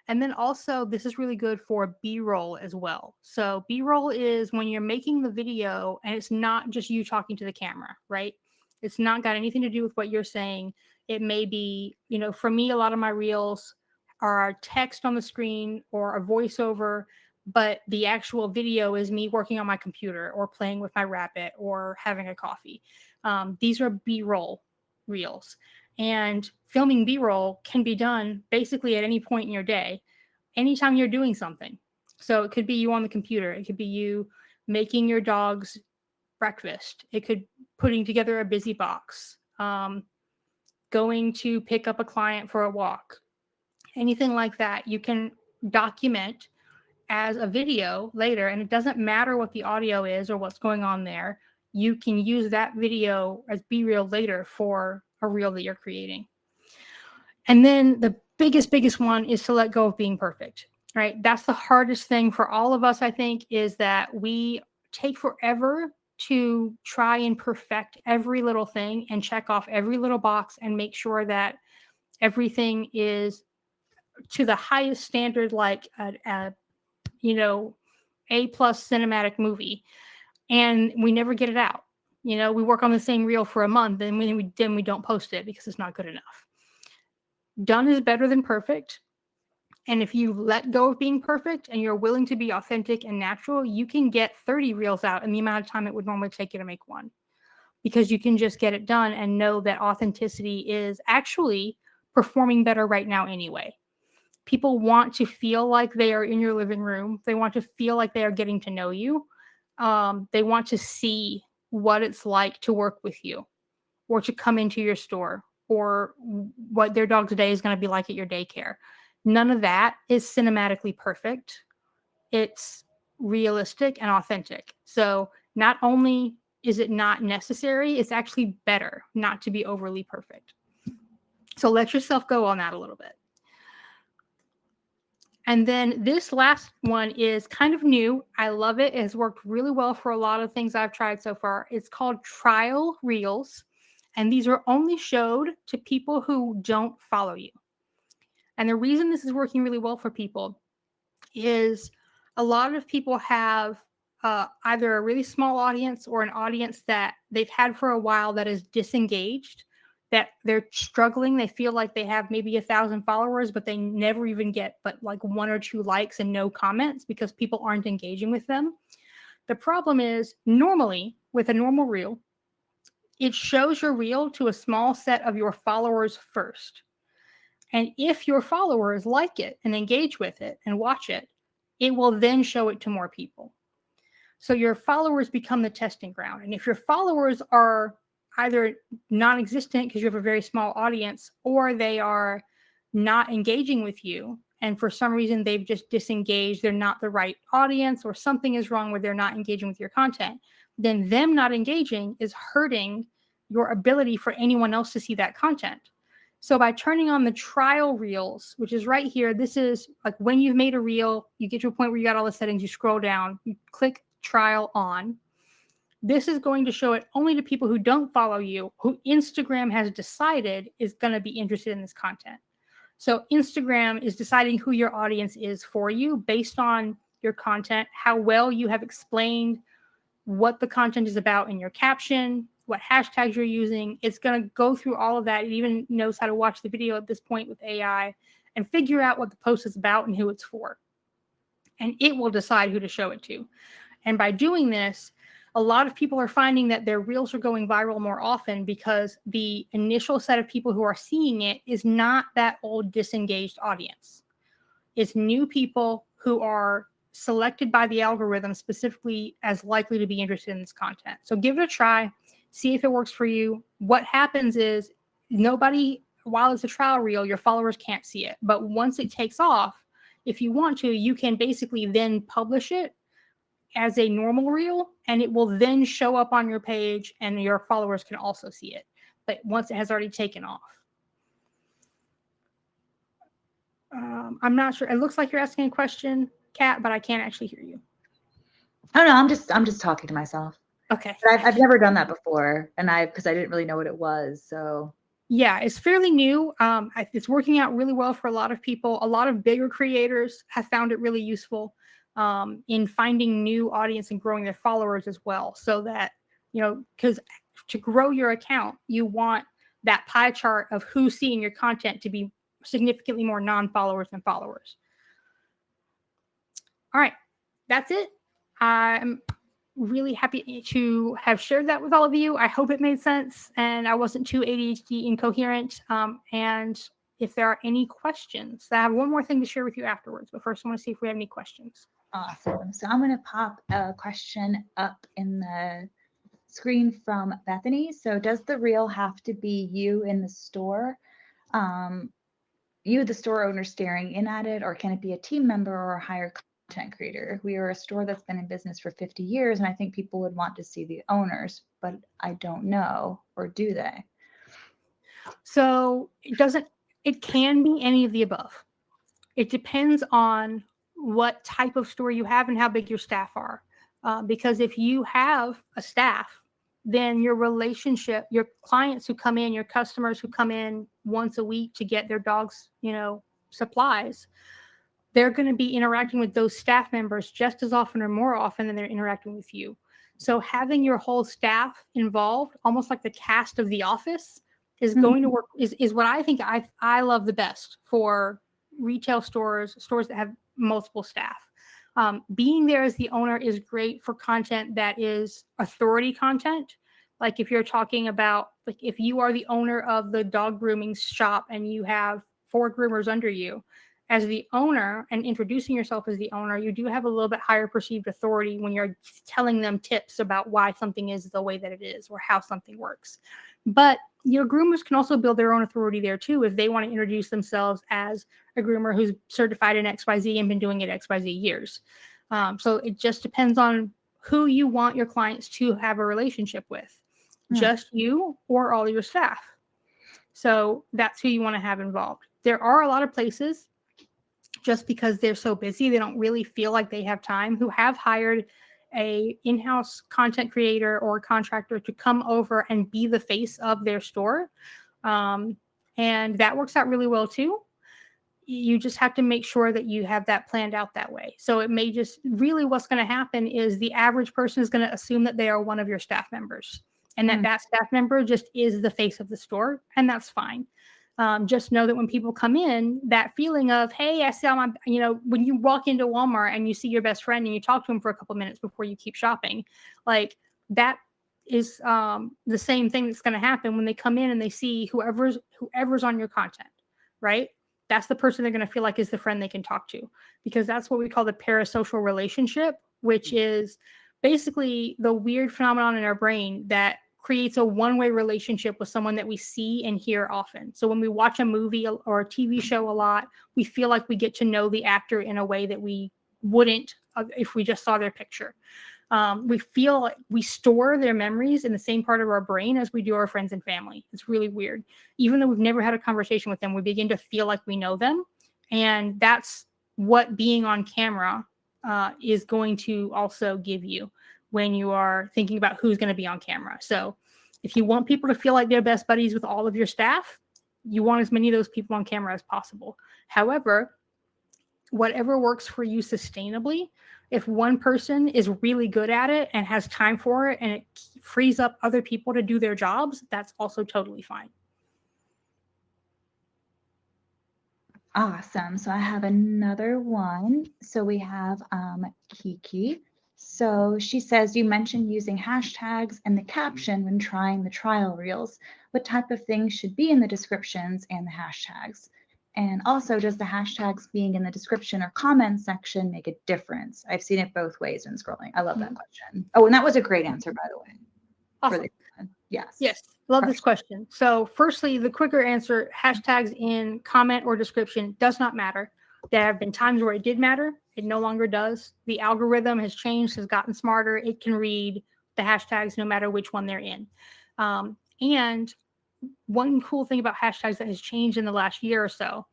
And then also, this is really good for B-roll as well. So B-roll is when you're making the video and it's not just you talking to the camera, right? It's not got anything to do with what you're saying. It may be, for me, a lot of my reels are text on the screen or a voiceover, but the actual video is me working on my computer or playing with my rabbit or having a coffee. These are B-roll reels. And filming B-roll can be done basically at any point in your day, anytime you're doing something. So it could be you on the computer. It could be you making your dog's breakfast. It could putting together a busy box, going to pick up a client for a walk, anything like that. You can document as a video later, and it doesn't matter what the audio is or what's going on there. You can use that video as B-reel later for a reel that you're creating. And then the biggest one is to let go of being perfect, right? That's the hardest thing for all of us, I think, is that we take forever to try and perfect every little thing and check off every little box and make sure that everything is to the highest standard, like A+ cinematic movie. And we never get it out. We work on the same reel for a month and then we don't post it because it's not good enough. Done is better than perfect. And if you let go of being perfect and you're willing to be authentic and natural, you can get 30 reels out in the amount of time it would normally take you to make one. Because you can just get it done and know that authenticity is actually performing better right now anyway. People want to feel like they are in your living room. They want to feel like they are getting to know you. They want to see what it's like to work with you or to come into your store or what their dog's day is going to be like at your daycare. None of that is cinematically perfect. It's realistic and authentic. So not only is it not necessary, it's actually better not to be overly perfect. So let yourself go on that a little bit. And then this last one is kind of new. I love it. It has worked really well for a lot of things I've tried so far. It's called trial reels. And these are only showed to people who don't follow you. And the reason this is working really well for people is a lot of people have either a really small audience or an audience that they've had for a while that is disengaged, that they're struggling. They feel like they have maybe 1,000 followers, but they never even get but like 1 or 2 likes and no comments because people aren't engaging with them. The problem is normally with a normal reel, it shows your reel to a small set of your followers first. And if your followers like it and engage with it and watch it, it will then show it to more people. So your followers become the testing ground. And if your followers are either non-existent because you have a very small audience, or they are not engaging with you, and for some reason they've just disengaged, they're not the right audience, or something is wrong where they're not engaging with your content, then them not engaging is hurting your ability for anyone else to see that content. So by turning on the trial reels, which is right here, this is like when you've made a reel, you get to a point where you got all the settings, you scroll down, you click trial on. This is going to show it only to people who don't follow you, who Instagram has decided is going to be interested in this content. So Instagram is deciding who your audience is for you based on your content, how well you have explained what the content is about in your caption, what hashtags you're using. It's going to go through all of that. It even knows how to watch the video at this point with AI and figure out what the post is about and who it's for. And it will decide who to show it to. And by doing this, a lot of people are finding that their reels are going viral more often because the initial set of people who are seeing it is not that old disengaged audience. It's new people who are selected by the algorithm specifically as likely to be interested in this content. So give it a try, see if it works for you. What happens is nobody, while it's a trial reel, your followers can't see it. But once it takes off, if you want to, you can basically then publish it as a normal reel, and it will then show up on your page and your followers can also see it. But once it has already taken off. I'm not sure. It looks like you're asking a question, Kat, but I can't actually hear you. Oh no, I'm just talking to myself. Okay. But I've never done that before, and because I didn't really know what it was. So yeah, it's fairly new. It's working out really well for a lot of people. A lot of bigger creators have found it really useful in finding new audience and growing their followers as well. So that, because to grow your account, you want that pie chart of who's seeing your content to be significantly more non-followers than followers. All right, that's it. I'm really happy to have shared that with all of you. I hope it made sense and I wasn't too ADHD incoherent. And if there are any questions, I have one more thing to share with you afterwards, but first I want to see if we have any questions. Awesome. So I'm going to pop a question up in the screen from Bethany. So does the reel have to be you in the store? You, the store owner, staring in at it, or can it be a team member or a higher content creator? We are a store that's been in business for 50 years, and I think people would want to see the owners, but I don't know, or do they? So it can be any of the above. It depends on what type of store you have and how big your staff are. Because if you have a staff, then your relationship, your clients who come in, your customers who come in once a week to get their dogs, supplies, they're going to be interacting with those staff members just as often or more often than they're interacting with you. So having your whole staff involved, almost like the cast of The Office, is going to work, is what I think I love the best for retail stores that have multiple staff. Being there as the owner is great for content that is authority content. Like if you're talking about, like if you are the owner of the dog grooming shop and you have 4 groomers under you, as the owner and introducing yourself as the owner, you do have a little bit higher perceived authority when you're telling them tips about why something is the way that it is or how something works. But your groomers can also build their own authority there too if they want to introduce themselves as a groomer who's certified in XYZ and been doing it XYZ years. So it just depends on who you want your clients to have a relationship with, just you or all your staff. So that's who you want to have involved. There are a lot of places, just because they're so busy, they don't really feel like they have time, who have hired a in-house content creator or contractor to come over and be the face of their store. And that works out really well too. You just have to make sure that you have that planned out that way. So it may just really what's going to happen is the average person is going to assume that they are one of your staff members and that staff member just is the face of the store. And that's fine. Just know that when people come in, that feeling of, hey, I saw my, when you walk into Walmart and you see your best friend and you talk to him for a couple minutes before you keep shopping, like that is the same thing that's going to happen when they come in and they see whoever's on your content, right? That's the person they're going to feel like is the friend they can talk to, because that's what we call the parasocial relationship, which is basically the weird phenomenon in our brain that creates a one-way relationship with someone that we see and hear often. So when we watch a movie or a TV show a lot, we feel like we get to know the actor in a way that we wouldn't if we just saw their picture. We feel like we store their memories in the same part of our brain as we do our friends and family. It's really weird. Even though we've never had a conversation with them, we begin to feel like we know them. And that's what being on camera is going to also give you when you are thinking about who's going to be on camera. So if you want people to feel like they're best buddies with all of your staff, you want as many of those people on camera as possible. However, whatever works for you sustainably, if one person is really good at it and has time for it and it frees up other people to do their jobs, that's also totally fine. Awesome. So I have another one. So we have Kiki. So she says, you mentioned using hashtags and the caption when trying the trial reels. What type of things should be in the descriptions and the hashtags? And also, does the hashtags being in the description or comment section make a difference? I've seen it both ways when scrolling. I love that question. Oh, and that was a great answer, by the way. Awesome. Yes. Yes. Love this question. So firstly, the quicker answer, hashtags in comment or description does not matter. There have been times where it did matter. It no longer does. The algorithm has changed, has gotten smarter. It can read the hashtags no matter which one they're in. And one cool thing about hashtags that has changed in the last year or so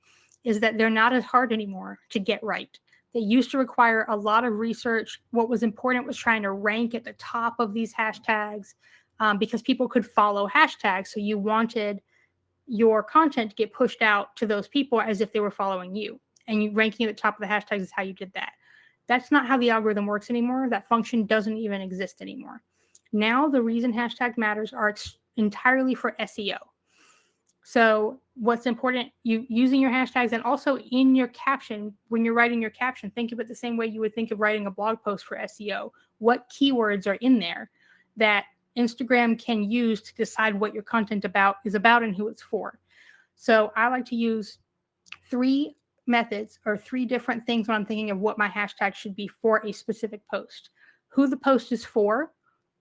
is that they're not as hard anymore to get right. They used to require a lot of research. What was important was trying to rank at the top of these hashtags because people could follow hashtags. So you wanted your content to get pushed out to those people as if they were following you. And you ranking at the top of the hashtags is how you did that. That's not how the algorithm works anymore. That function doesn't even exist anymore. Now the reason hashtag matters are entirely for SEO. So what's important, you using your hashtags, and also in your caption, when you're writing your caption, think of it the same way you would think of writing a blog post for SEO. What keywords are in there that Instagram can use to decide what your content is about and who it's for? So I like to use 3 methods or 3 different things when I'm thinking of what my hashtag should be for a specific post. Who the post is for,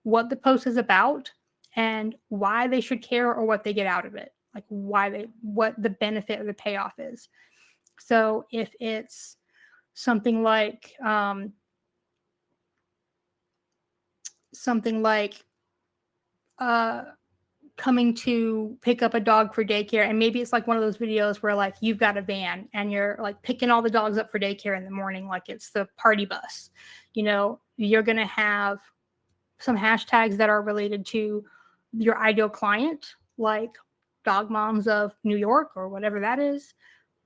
what the post is about, and why they should care or what they get out of it. Like what the benefit or the payoff is. So if it's something like coming to pick up a dog for daycare, and maybe it's like one of those videos where like you've got a van and you're like picking all the dogs up for daycare in the morning, like it's the party bus. You're going to have some hashtags that are related to your ideal client, like Dog Moms of New York or whatever that is.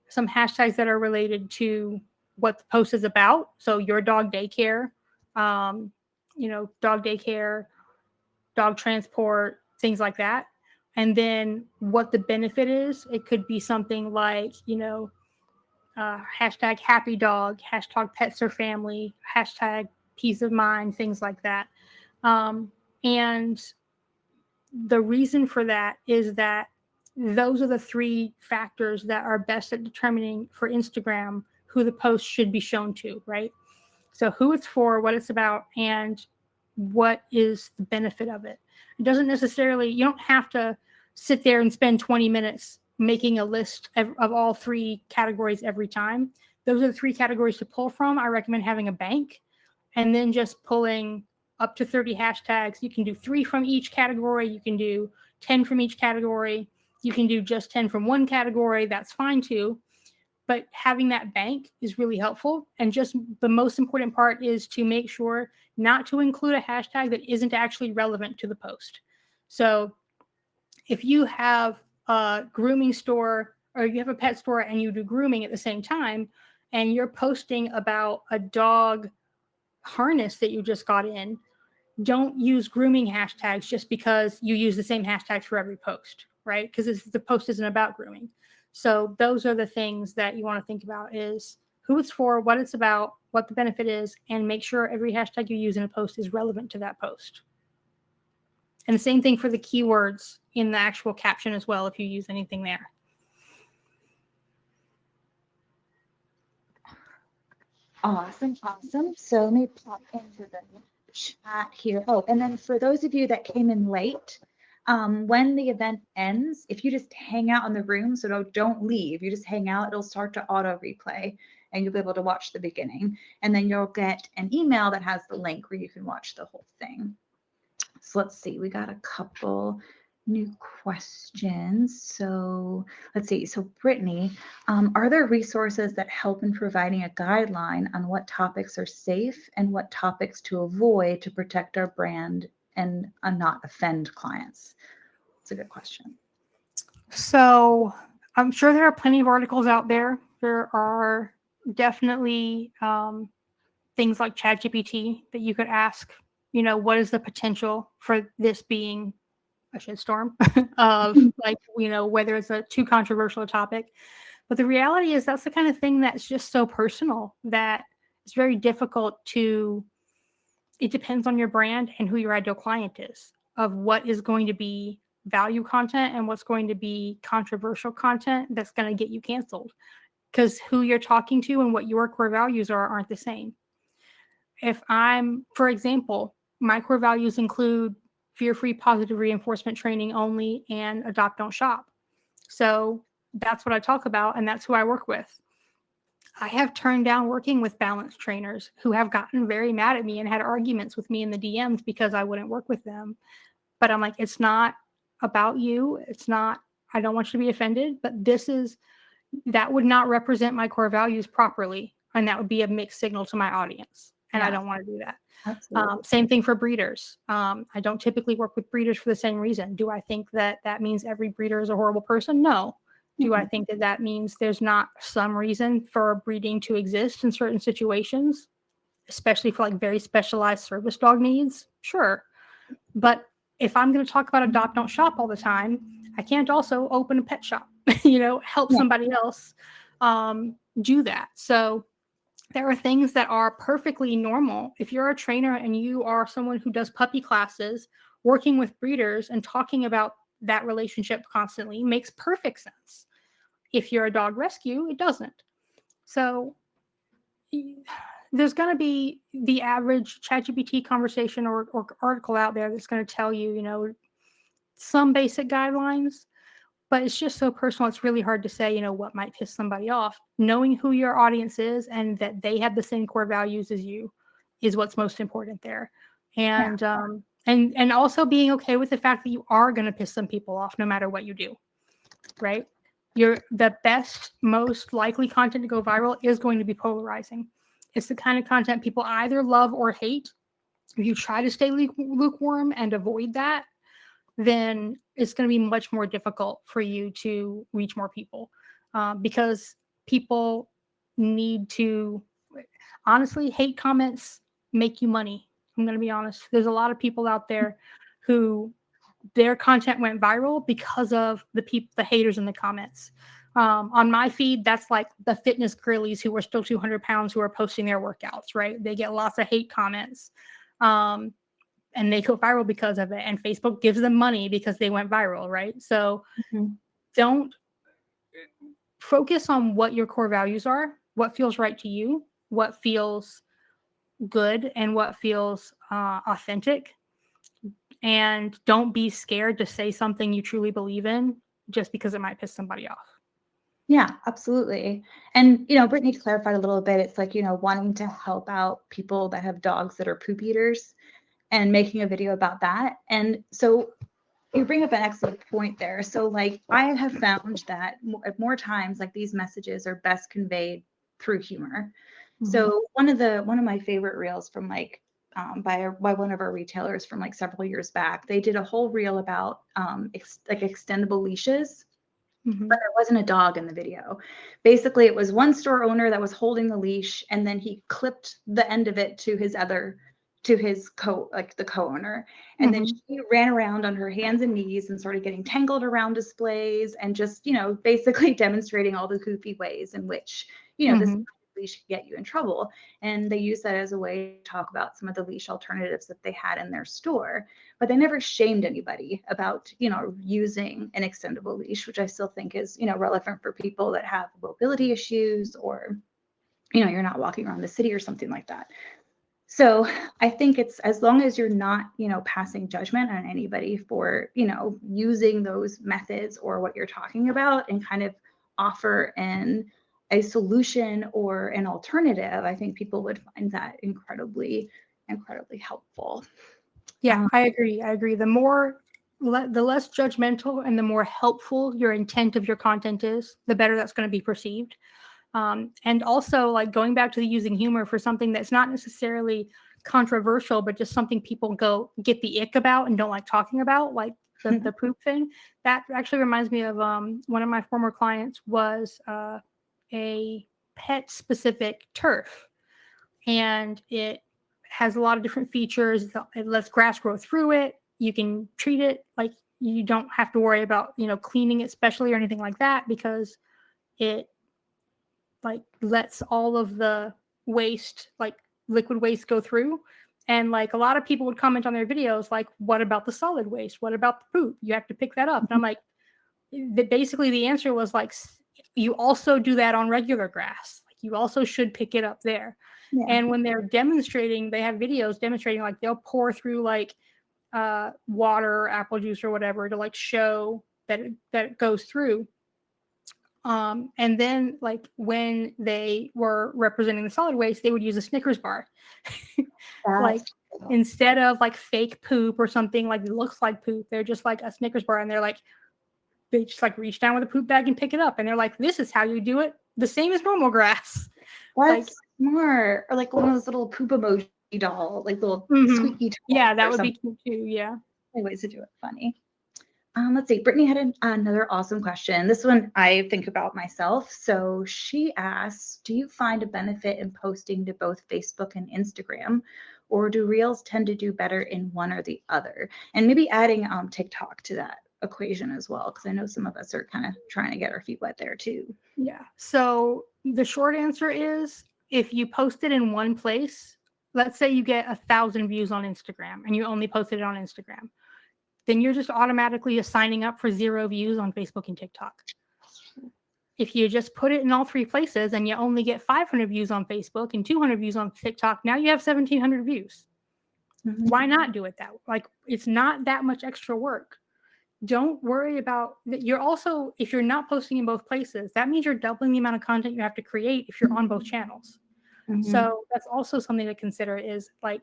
Some hashtags that are related to what the post is about. So your dog daycare, dog daycare, dog transport, things like that. And then what the benefit is. It could be something like, hashtag happy dog, hashtag pets or family, hashtag peace of mind, things like that. And the reason for that is that those are the 3 factors that are best at determining for Instagram who the post should be shown to, right? So who it's for, what it's about, and what is the benefit of it. It doesn't necessarily, you don't have to sit there and spend 20 minutes making a list of all 3 categories every time. Those are the 3 categories to pull from. I recommend having a bank and then just pulling up to 30 hashtags. You can do 3 from each category. You can do 10 from each category. You can do just 10 from one category. That's fine too. But having that bank is really helpful. And just the most important part is to make sure not to include a hashtag that isn't actually relevant to the post. So if you have a grooming store or you have a pet store and you do grooming at the same time, and you're posting about a dog harness that you just got in, don't use grooming hashtags just because you use the same hashtags for every post, right? Because the post isn't about grooming. So those are the things that you want to think about: is who it's for, what it's about, what the benefit is, and make sure every hashtag you use in a post is relevant to that post. And the same thing for the keywords in the actual caption as well, if you use anything there. Awesome. So let me pop into the chat here. Oh, and then for those of you that came in late, when the event ends, if you just hang out in the room, so don't leave, you just hang out, it'll start to auto replay and you'll be able to watch the beginning. And then you'll get an email that has the link where you can watch the whole thing. So let's see, we got a couple new questions. So let's see. So Brittany, are there resources that help in providing a guideline on what topics are safe and what topics to avoid to protect our brand and not offend clients? It's a good question. So I'm sure there are plenty of articles out there. There are definitely things like ChatGPT that you could ask, what is the potential for this being a shitstorm of, like, whether it's a too controversial topic. But the reality is that's the kind of thing that's just so personal that it's very difficult to, it depends on your brand and who your ideal client is, of what is going to be value content and what's going to be controversial content that's going to get you canceled, because who you're talking to and what your core values are aren't the same. If I'm, for example, my core values include fear-free positive reinforcement training only and adopt, don't shop. So that's what I talk about, and that's who I work with. I have turned down working with balanced trainers who have gotten very mad at me and had arguments with me in the DMs because I wouldn't work with them. But I'm like, it's not about you. It's not, I don't want you to be offended, but that would not represent my core values properly. And that would be a mixed signal to my audience. And I don't want to do that. Absolutely. Same thing for breeders. I don't typically work with breeders for the same reason. Do I think that means every breeder is a horrible person? No. Do I think that means there's not some reason for breeding to exist in certain situations, especially for like very specialized service dog needs? Sure. But if I'm going to talk about adopt, don't shop all the time, I can't also open a pet shop, help somebody else do that. So there are things that are perfectly normal. If you're a trainer and you are someone who does puppy classes, working with breeders and talking about that relationship constantly makes perfect sense. If you're a dog rescue, it doesn't. So there's going to be the average ChatGPT conversation or article out there that's going to tell you, some basic guidelines, but it's just so personal. It's really hard to say, what might piss somebody off. Knowing who your audience is and that they have the same core values as you is what's most important there. And, and also being okay with the fact that you are going to piss some people off no matter what you do, right? The best, most likely content to go viral is going to be polarizing. It's the kind of content people either love or hate. If you try to stay lukewarm and avoid that, then it's going to be much more difficult for you to reach more people, because people need to, honestly, hate comments make you money. I'm going to be honest. There's a lot of people out there who their content went viral because of the haters in the comments. On my feed, that's like the fitness girlies who are still 200 pounds who are posting their workouts, right? They get lots of hate comments. And they go viral because of it. And Facebook gives them money because they went viral, right? So don't focus on what your core values are, what feels right to you, what feels good, and what feels authentic. And don't be scared to say something you truly believe in just because it might piss somebody off. Yeah, absolutely. And, Brittany clarified a little bit. It's like, wanting to help out people that have dogs that are poop eaters and making a video about that. And so you bring up an excellent point there. So like I have found that more times like these messages are best conveyed through humor. So one of my favorite reels from like by one of our retailers from like several years back, they did a whole reel about like extendable leashes. But there wasn't a dog in the video. Basically, it was one store owner that was holding the leash, and then he clipped the end of it to his co-owner. And then she ran around on her hands and knees and started getting tangled around displays and just, basically demonstrating all the goofy ways in which, this leash could get you in trouble. And they used that as a way to talk about some of the leash alternatives that they had in their store. But they never shamed anybody about, using an extendable leash, which I still think is, relevant for people that have mobility issues or, you're not walking around the city or something like that. So I think it's as long as you're not, passing judgment on anybody for, using those methods or what you're talking about and kind of offer a solution or an alternative, I think people would find that incredibly, incredibly helpful. Yeah, I agree. The less judgmental and the more helpful your intent of your content is, the better that's going to be perceived. And also, like going back to the using humor for something that's not necessarily controversial, but just something people get the ick about and don't like talking about, like the poop thing. That actually reminds me of one of my former clients was a pet specific turf, and it has a lot of different features. It lets grass grow through it. You can treat it like you don't have to worry about cleaning it specially or anything like that because it like lets all of the waste, like liquid waste, go through. And like a lot of people would comment on their videos, like, what about the solid waste? What about the poop? You have to pick that up. And I'm like, basically the answer was like, you also do that on regular grass. Like you also should pick it up there. Yeah. And when they're demonstrating, they have videos demonstrating, like they'll pour through like water or apple juice or whatever to like show that it goes through. And then like when they were representing the solid waste, they would use a Snickers bar. Like instead of like fake poop or something like it looks like poop, they're just like a Snickers bar, and they're like, they just like reach down with a poop bag and pick it up, and they're like, this is how you do it, the same as normal grass. That's like smart. Or like one of those little poop emoji doll, like little squeaky toy. Yeah, that would be cute too. Yeah. Ways to do it funny. Let's see. Brittany had another awesome question. This one I think about myself. So she asks, do you find a benefit in posting to both Facebook and Instagram, or do Reels tend to do better in one or the other? And maybe adding TikTok to that equation as well, because I know some of us are kind of trying to get our feet wet there too. Yeah. So the short answer is, if you post it in one place, let's say you get 1,000 views on Instagram and you only posted it on Instagram, then you're just automatically signing up for 0 views on Facebook and TikTok. If you just put it in all 3 places and you only get 500 views on Facebook and 200 views on TikTok, now you have 1,700 views. Why not do it that way? Like, it's not that much extra work. Don't worry about that. You're also, if you're not posting in both places, that means you're doubling the amount of content you have to create if you're on both channels. So that's also something to consider, is like,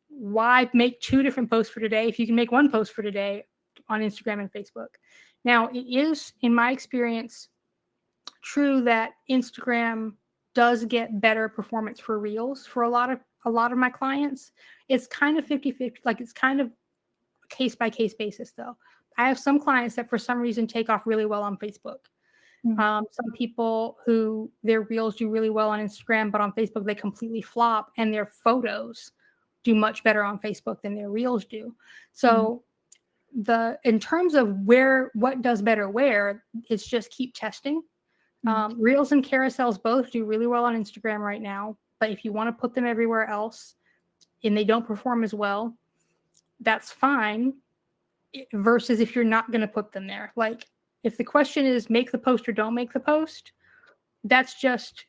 why make 2 different posts for today if you can make 1 post for today on Instagram and Facebook? Now, it is, in my experience, true that Instagram does get better performance for Reels for a lot of my clients. It's kind of 50-50, like it's kind of case by case basis though. I have some clients that for some reason take off really well on Facebook. Some people who their Reels do really well on Instagram, but on Facebook they completely flop, and their photos do much better on Facebook than their Reels do. So in terms of what does better where, it's just keep testing. Reels and carousels both do really well on Instagram right now, but if you want to put them everywhere else and they don't perform as well, that's fine. Versus if you're not going to put them there. Like, if the question is make the post or don't make the post, that's just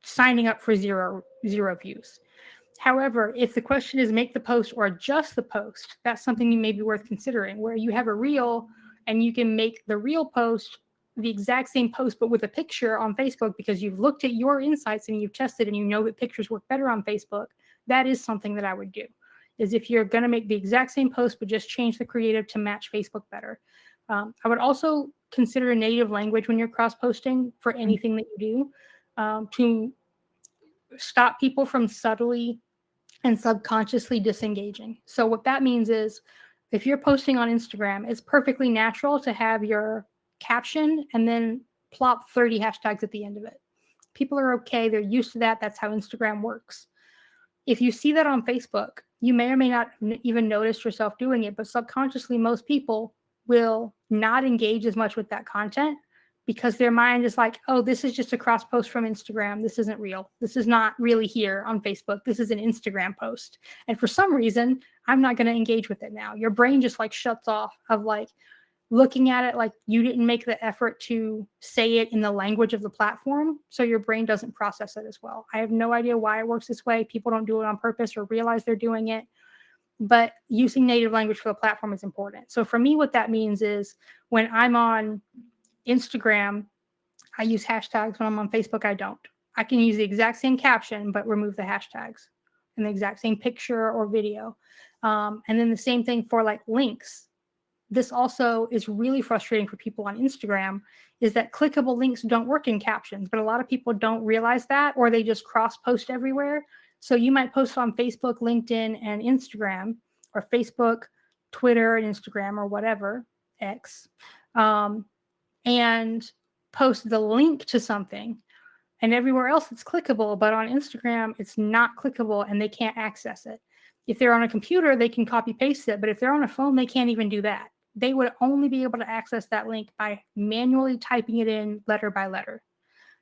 signing up for zero views. However, if the question is make the post or adjust the post, that's something you may be worth considering, where you have a reel and you can make the reel post the exact same post, but with a picture on Facebook, because you've looked at your insights and you've tested and you know that pictures work better on Facebook. That is something that I would do, is if you're going to make the exact same post, but just change the creative to match Facebook better. I would also consider a native language when you're cross-posting for anything that you do, to stop people from subtly and subconsciously disengaging. So what that means is, if you're posting on Instagram, it's perfectly natural to have your caption and then plop 30 hashtags at the end of it. People are okay. They're used to that. That's how Instagram works. If you see that on Facebook, you may or may not even notice yourself doing it, but subconsciously, most people will not engage as much with that content because their mind is like, oh, this is just a cross post from Instagram. This isn't real. This is not really here on Facebook. This is an Instagram post. And for some reason, I'm not going to engage with it now. Your brain just like shuts off of like looking at it, like you didn't make the effort to say it in the language of the platform. So your brain doesn't process it as well. I have no idea why it works this way. People don't do it on purpose or realize they're doing it. But using native language for the platform is important. So for me, what that means is, when I'm on Instagram, I use hashtags. When I'm on Facebook, I don't. I can use the exact same caption, but remove the hashtags, and the exact same picture or video. And then the same thing for like links. This also is really frustrating for people on Instagram, is that clickable links don't work in captions, but a lot of people don't realize that, or they just cross post everywhere. So you might post on Facebook, LinkedIn, and Instagram, or Facebook, Twitter, and Instagram, or whatever, X, and post the link to something, and everywhere else it's clickable, but on Instagram it's not clickable and they can't access it. If they're on a computer, they can copy paste it, but if they're on a phone, they can't even do that. They would only be able to access that link by manually typing it in letter by letter.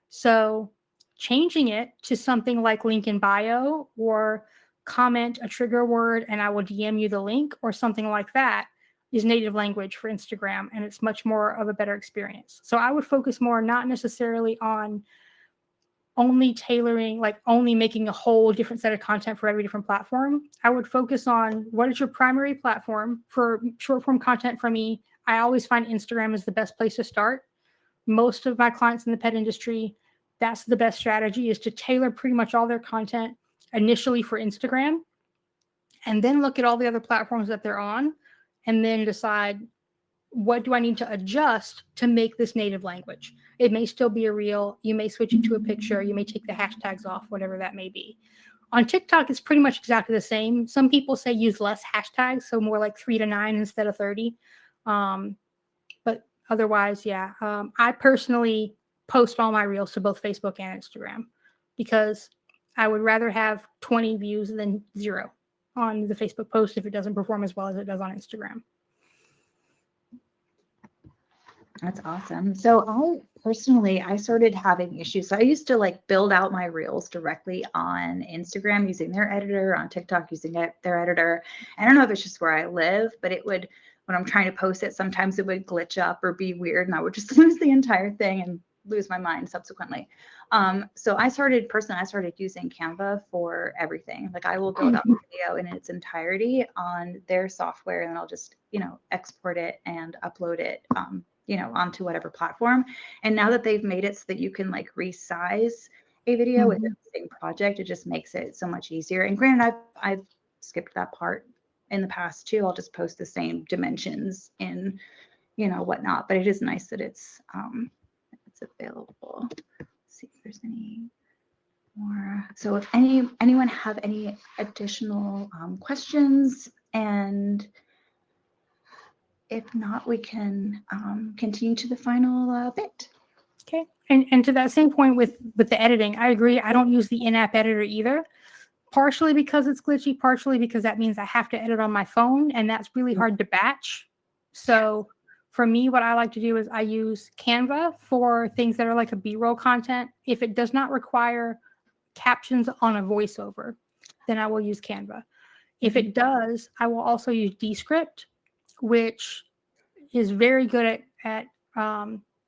So changing it to something like link in bio or comment a trigger word and I will DM you the link or something like that is native language for Instagram, and it's much more of a better experience. So I would focus more not necessarily on only tailoring, like only making a whole different set of content for every different platform. I would focus on what is your primary platform for short form content. For me, I always find Instagram is the best place to start. Most of my clients in the pet industry, that's the best strategy, is to tailor pretty much all their content initially for Instagram and then look at all the other platforms that they're on and then decide, what do I need to adjust to make this native language? It may still be a reel. You may switch it to a picture. You may take the hashtags off, whatever that may be. On TikTok, it's pretty much exactly the same. Some people say use less hashtags, so more like 3 to 9 instead of 30. But otherwise, yeah. I personally post all my reels to both Facebook and Instagram because I would rather have 20 views than 0 on the Facebook post if it doesn't perform as well as it does on Instagram. That's awesome. So I started having issues. So I used to like build out my reels directly on Instagram using their editor, on TikTok using their editor. I don't know if it's just where I live, but it would, when I'm trying to post it, sometimes it would glitch up or be weird and I would just lose the entire thing and lose my mind subsequently. So I started using Canva for everything. Like I will build out the video in its entirety on their software and then I'll just, export it and upload it, onto whatever platform. And now that they've made it so that you can like resize a video within the same project, it just makes it so much easier. And granted, I've skipped that part in the past too. I'll just post the same dimensions in, whatnot. But it is nice that it's available. Let's see if there's any more. So if anyone have any additional questions, and if not, we can continue to the final bit. Okay. And to that same point with the editing, I agree. I don't use the in-app editor either, partially because it's glitchy, partially because that means I have to edit on my phone, and that's really hard to batch. So for me, what I like to do is I use Canva for things that are like a B-roll content. If it does not require captions on a voiceover, then I will use Canva. If it does, I will also use Descript, which is very good at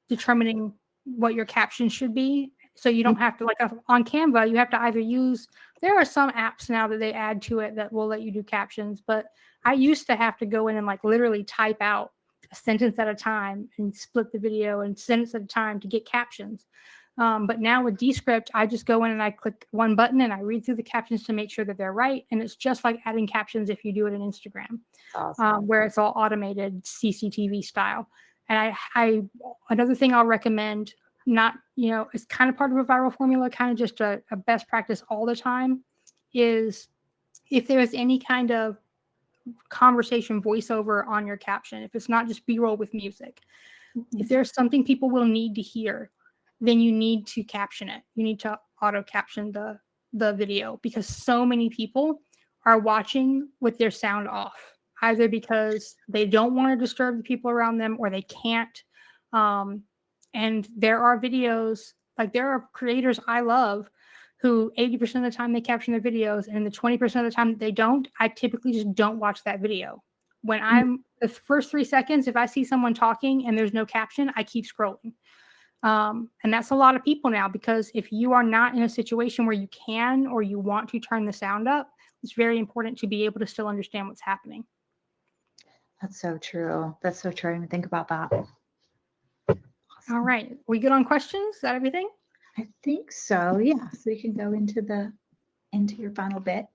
determining what your captions should be. So you don't have to, like on Canva, you have to either use, there are some apps now that they add to it that will let you do captions, but I used to have to go in and like literally type out a sentence at a time and split the video and sentence at a time to get captions. But now with Descript, I just go in and I click one button and I read through the captions to make sure that they're right. And it's just like adding captions if you do it in Instagram, where it's all automated CCTV style. And I another thing I'll recommend, not, it's kind of part of a viral formula, kind of just a best practice all the time, is if there's any kind of conversation voiceover on your caption, if it's not just B-roll with music, if there's something people will need to hear, then you need to caption it. You need to auto caption the video, because so many people are watching with their sound off, either because they don't want to disturb the people around them or they can't. And there are videos, like there are creators I love who 80% of the time they caption their videos, and the 20% of the time that they don't, I typically just don't watch that video. When I'm the first 3 seconds, if I see someone talking and there's no caption, I keep scrolling. And that's a lot of people now, because if you are not in a situation where you can or you want to turn the sound up, it's very important to be able to still understand what's happening. That's so true. That's so true. I didn't even think about that. Awesome. All right. We good on questions? Is that everything? I think so. Yeah. So you can go into your final bit.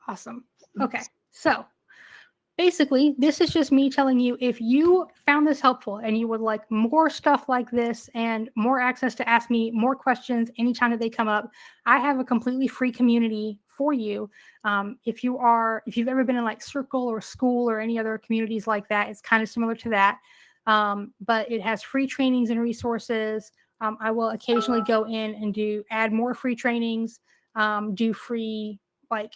Awesome. Okay. So basically, this is just me telling you, if you found this helpful and you would like more stuff like this and more access to ask me more questions anytime that they come up, I have a completely free community for you. If you've ever been in like Circle or School or any other communities like that, it's kind of similar to that. But it has free trainings and resources. I will occasionally go in and add more free trainings, do free like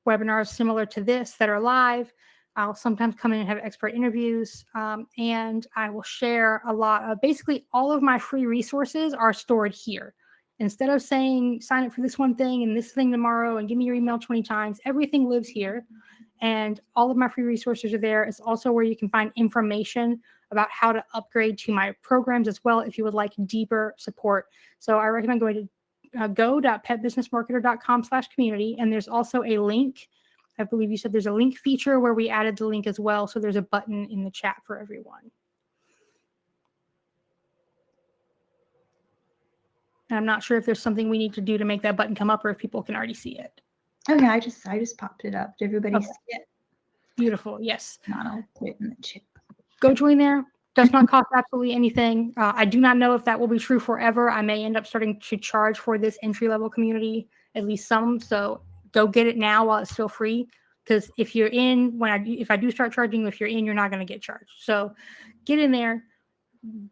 webinars similar to this that are live. I'll sometimes come in and have expert interviews, and I will share a lot of, basically all of my free resources are stored here. Instead of saying, sign up for this one thing and this thing tomorrow and give me your email 20 times, everything lives here. And all of my free resources are there. It's also where you can find information about how to upgrade to my programs as well if you would like deeper support. So I recommend going to go.petbusinessmarketer.com/community. And there's also a link. I believe you said there's a link feature where we added the link as well. So there's a button in the chat for everyone. And I'm not sure if there's something we need to do to make that button come up or if people can already see it. Oh yeah, I just popped it up. Did everybody see it? Beautiful. Yes. Not, I'll put it in the chat. Go join there. Does not cost absolutely anything. I do not know if that will be true forever. I may end up starting to charge for this entry-level community, at least some. So go get it now while it's still free. Because if you're in, if I do start charging, if you're in, you're not going to get charged. So get in there.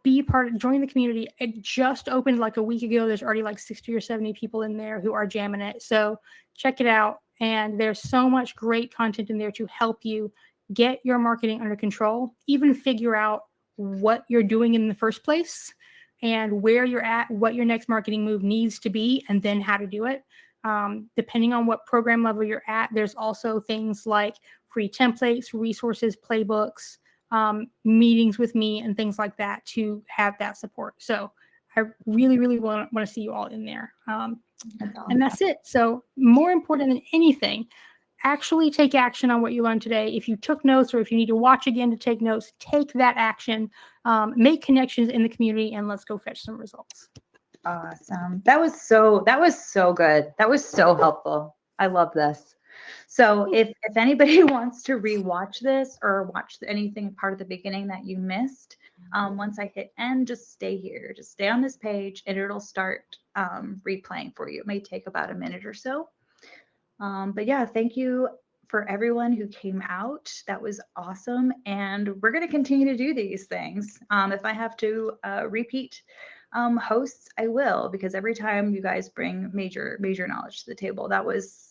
Be part of, join the community. It just opened like a week ago. There's already like 60 or 70 people in there who are jamming it. So check it out. And there's so much great content in there to help you get your marketing under control, even figure out what you're doing in the first place and where you're at, what your next marketing move needs to be, and then how to do it. Depending on what program level you're at, there's also things like free templates, resources, playbooks, meetings with me and things like that to have that support. So I really, really want to see you all in there. And that's it. So more important than anything, actually take action on what you learned today. If you took notes or if you need to watch again to take notes, take that action, make connections in the community, and let's go fetch some results. Awesome. That was so good. That was so helpful. I love this. So if anybody wants to rewatch this or watch anything part of the beginning that you missed, once I hit end, just stay here. Just stay on this page and it'll start replaying for you. It may take about a minute or so. But yeah, thank you for everyone who came out. That was awesome. And we're going to continue to do these things. If I have to repeat hosts, I will, because every time you guys bring major knowledge to the table. That was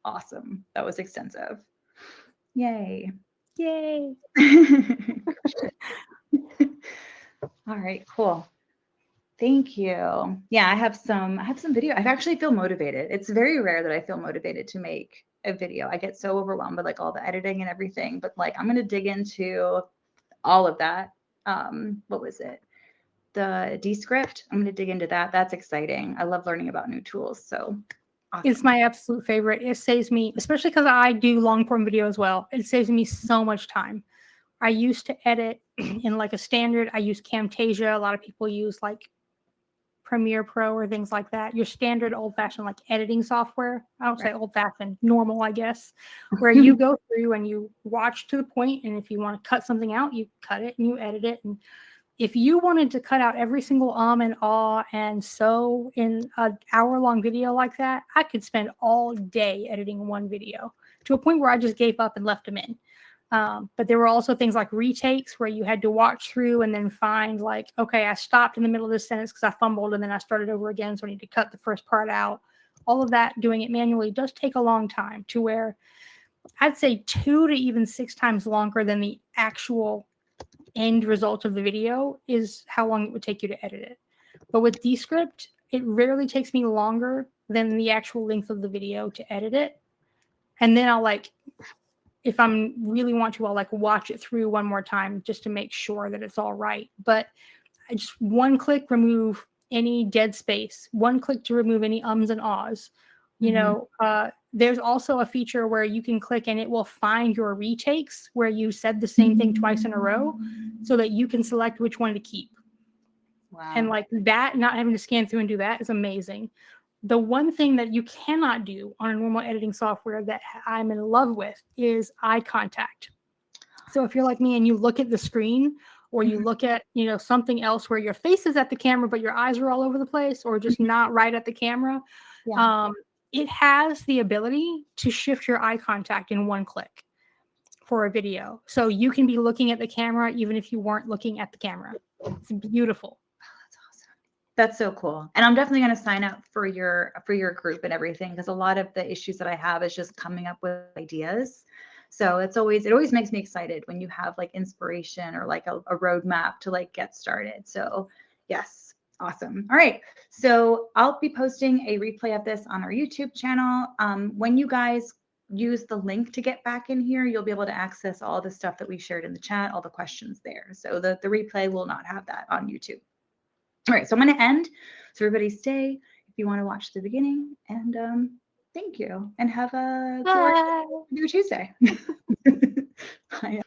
awesome. That was extensive. Yay. Yay. All right, cool. Thank you. Yeah, I have some video. I actually feel motivated. It's very rare that I feel motivated to make a video. I get so overwhelmed with like all the editing and everything, but like I'm going to dig into all of that. What was it? The Descript. I'm going to dig into that. That's exciting. I love learning about new tools. So awesome. It's my absolute favorite. It saves me, especially because I do long form video as well. It saves me so much time. I used to edit in like a standard. I use Camtasia. A lot of people use like Premiere Pro or things like that. Your standard old fashioned like editing software. I don't say old fashioned, normal, I guess, where you go through and you watch to the point, and if you want to cut something out, you cut it and you edit it. And if you wanted to cut out every single and ah and so in an hour-long video like that, I could spend all day editing one video to a point where I just gave up and left them in. But there were also things like retakes where you had to watch through and then find like, okay, I stopped in the middle of this sentence because I fumbled and then I started over again. So I need to cut the first part out. All of that, doing it manually, does take a long time, to where I'd say 2 to even 6 times longer than the actual end result of the video is how long it would take you to edit it. But with Descript, it rarely takes me longer than the actual length of the video to edit it. And then I'll like, if I'm really want to, I'll like watch it through one more time just to make sure that it's all right. But I just one click, remove any dead space, one click to remove any ums and ahs. You know, there's also a feature where you can click and it will find your retakes where you said the same thing twice in a row so that you can select which one to keep. Wow. And like that, not having to scan through and do that is amazing. The one thing that you cannot do on a normal editing software that I'm in love with is eye contact. So if you're like me and you look at the screen, or you look at, you know, something else where your face is at the camera, but your eyes are all over the place, or just not right at the camera, it has the ability to shift your eye contact in one click for a video. So you can be looking at the camera even if you weren't looking at the camera. It's beautiful. That's so cool. And I'm definitely going to sign up for your group and everything, because a lot of the issues that I have is just coming up with ideas. So it always makes me excited when you have like inspiration or like a roadmap to like get started. So yes, Awesome. All right. So I'll be posting a replay of this on our YouTube channel. When you guys use the link to get back in here, you'll be able to access all the stuff that we shared in the chat, all the questions there. So the replay will not have that on YouTube. All right. So I'm going to end. So everybody stay if you want to watch the beginning. And thank you. And have a glorious Tuesday. Bye.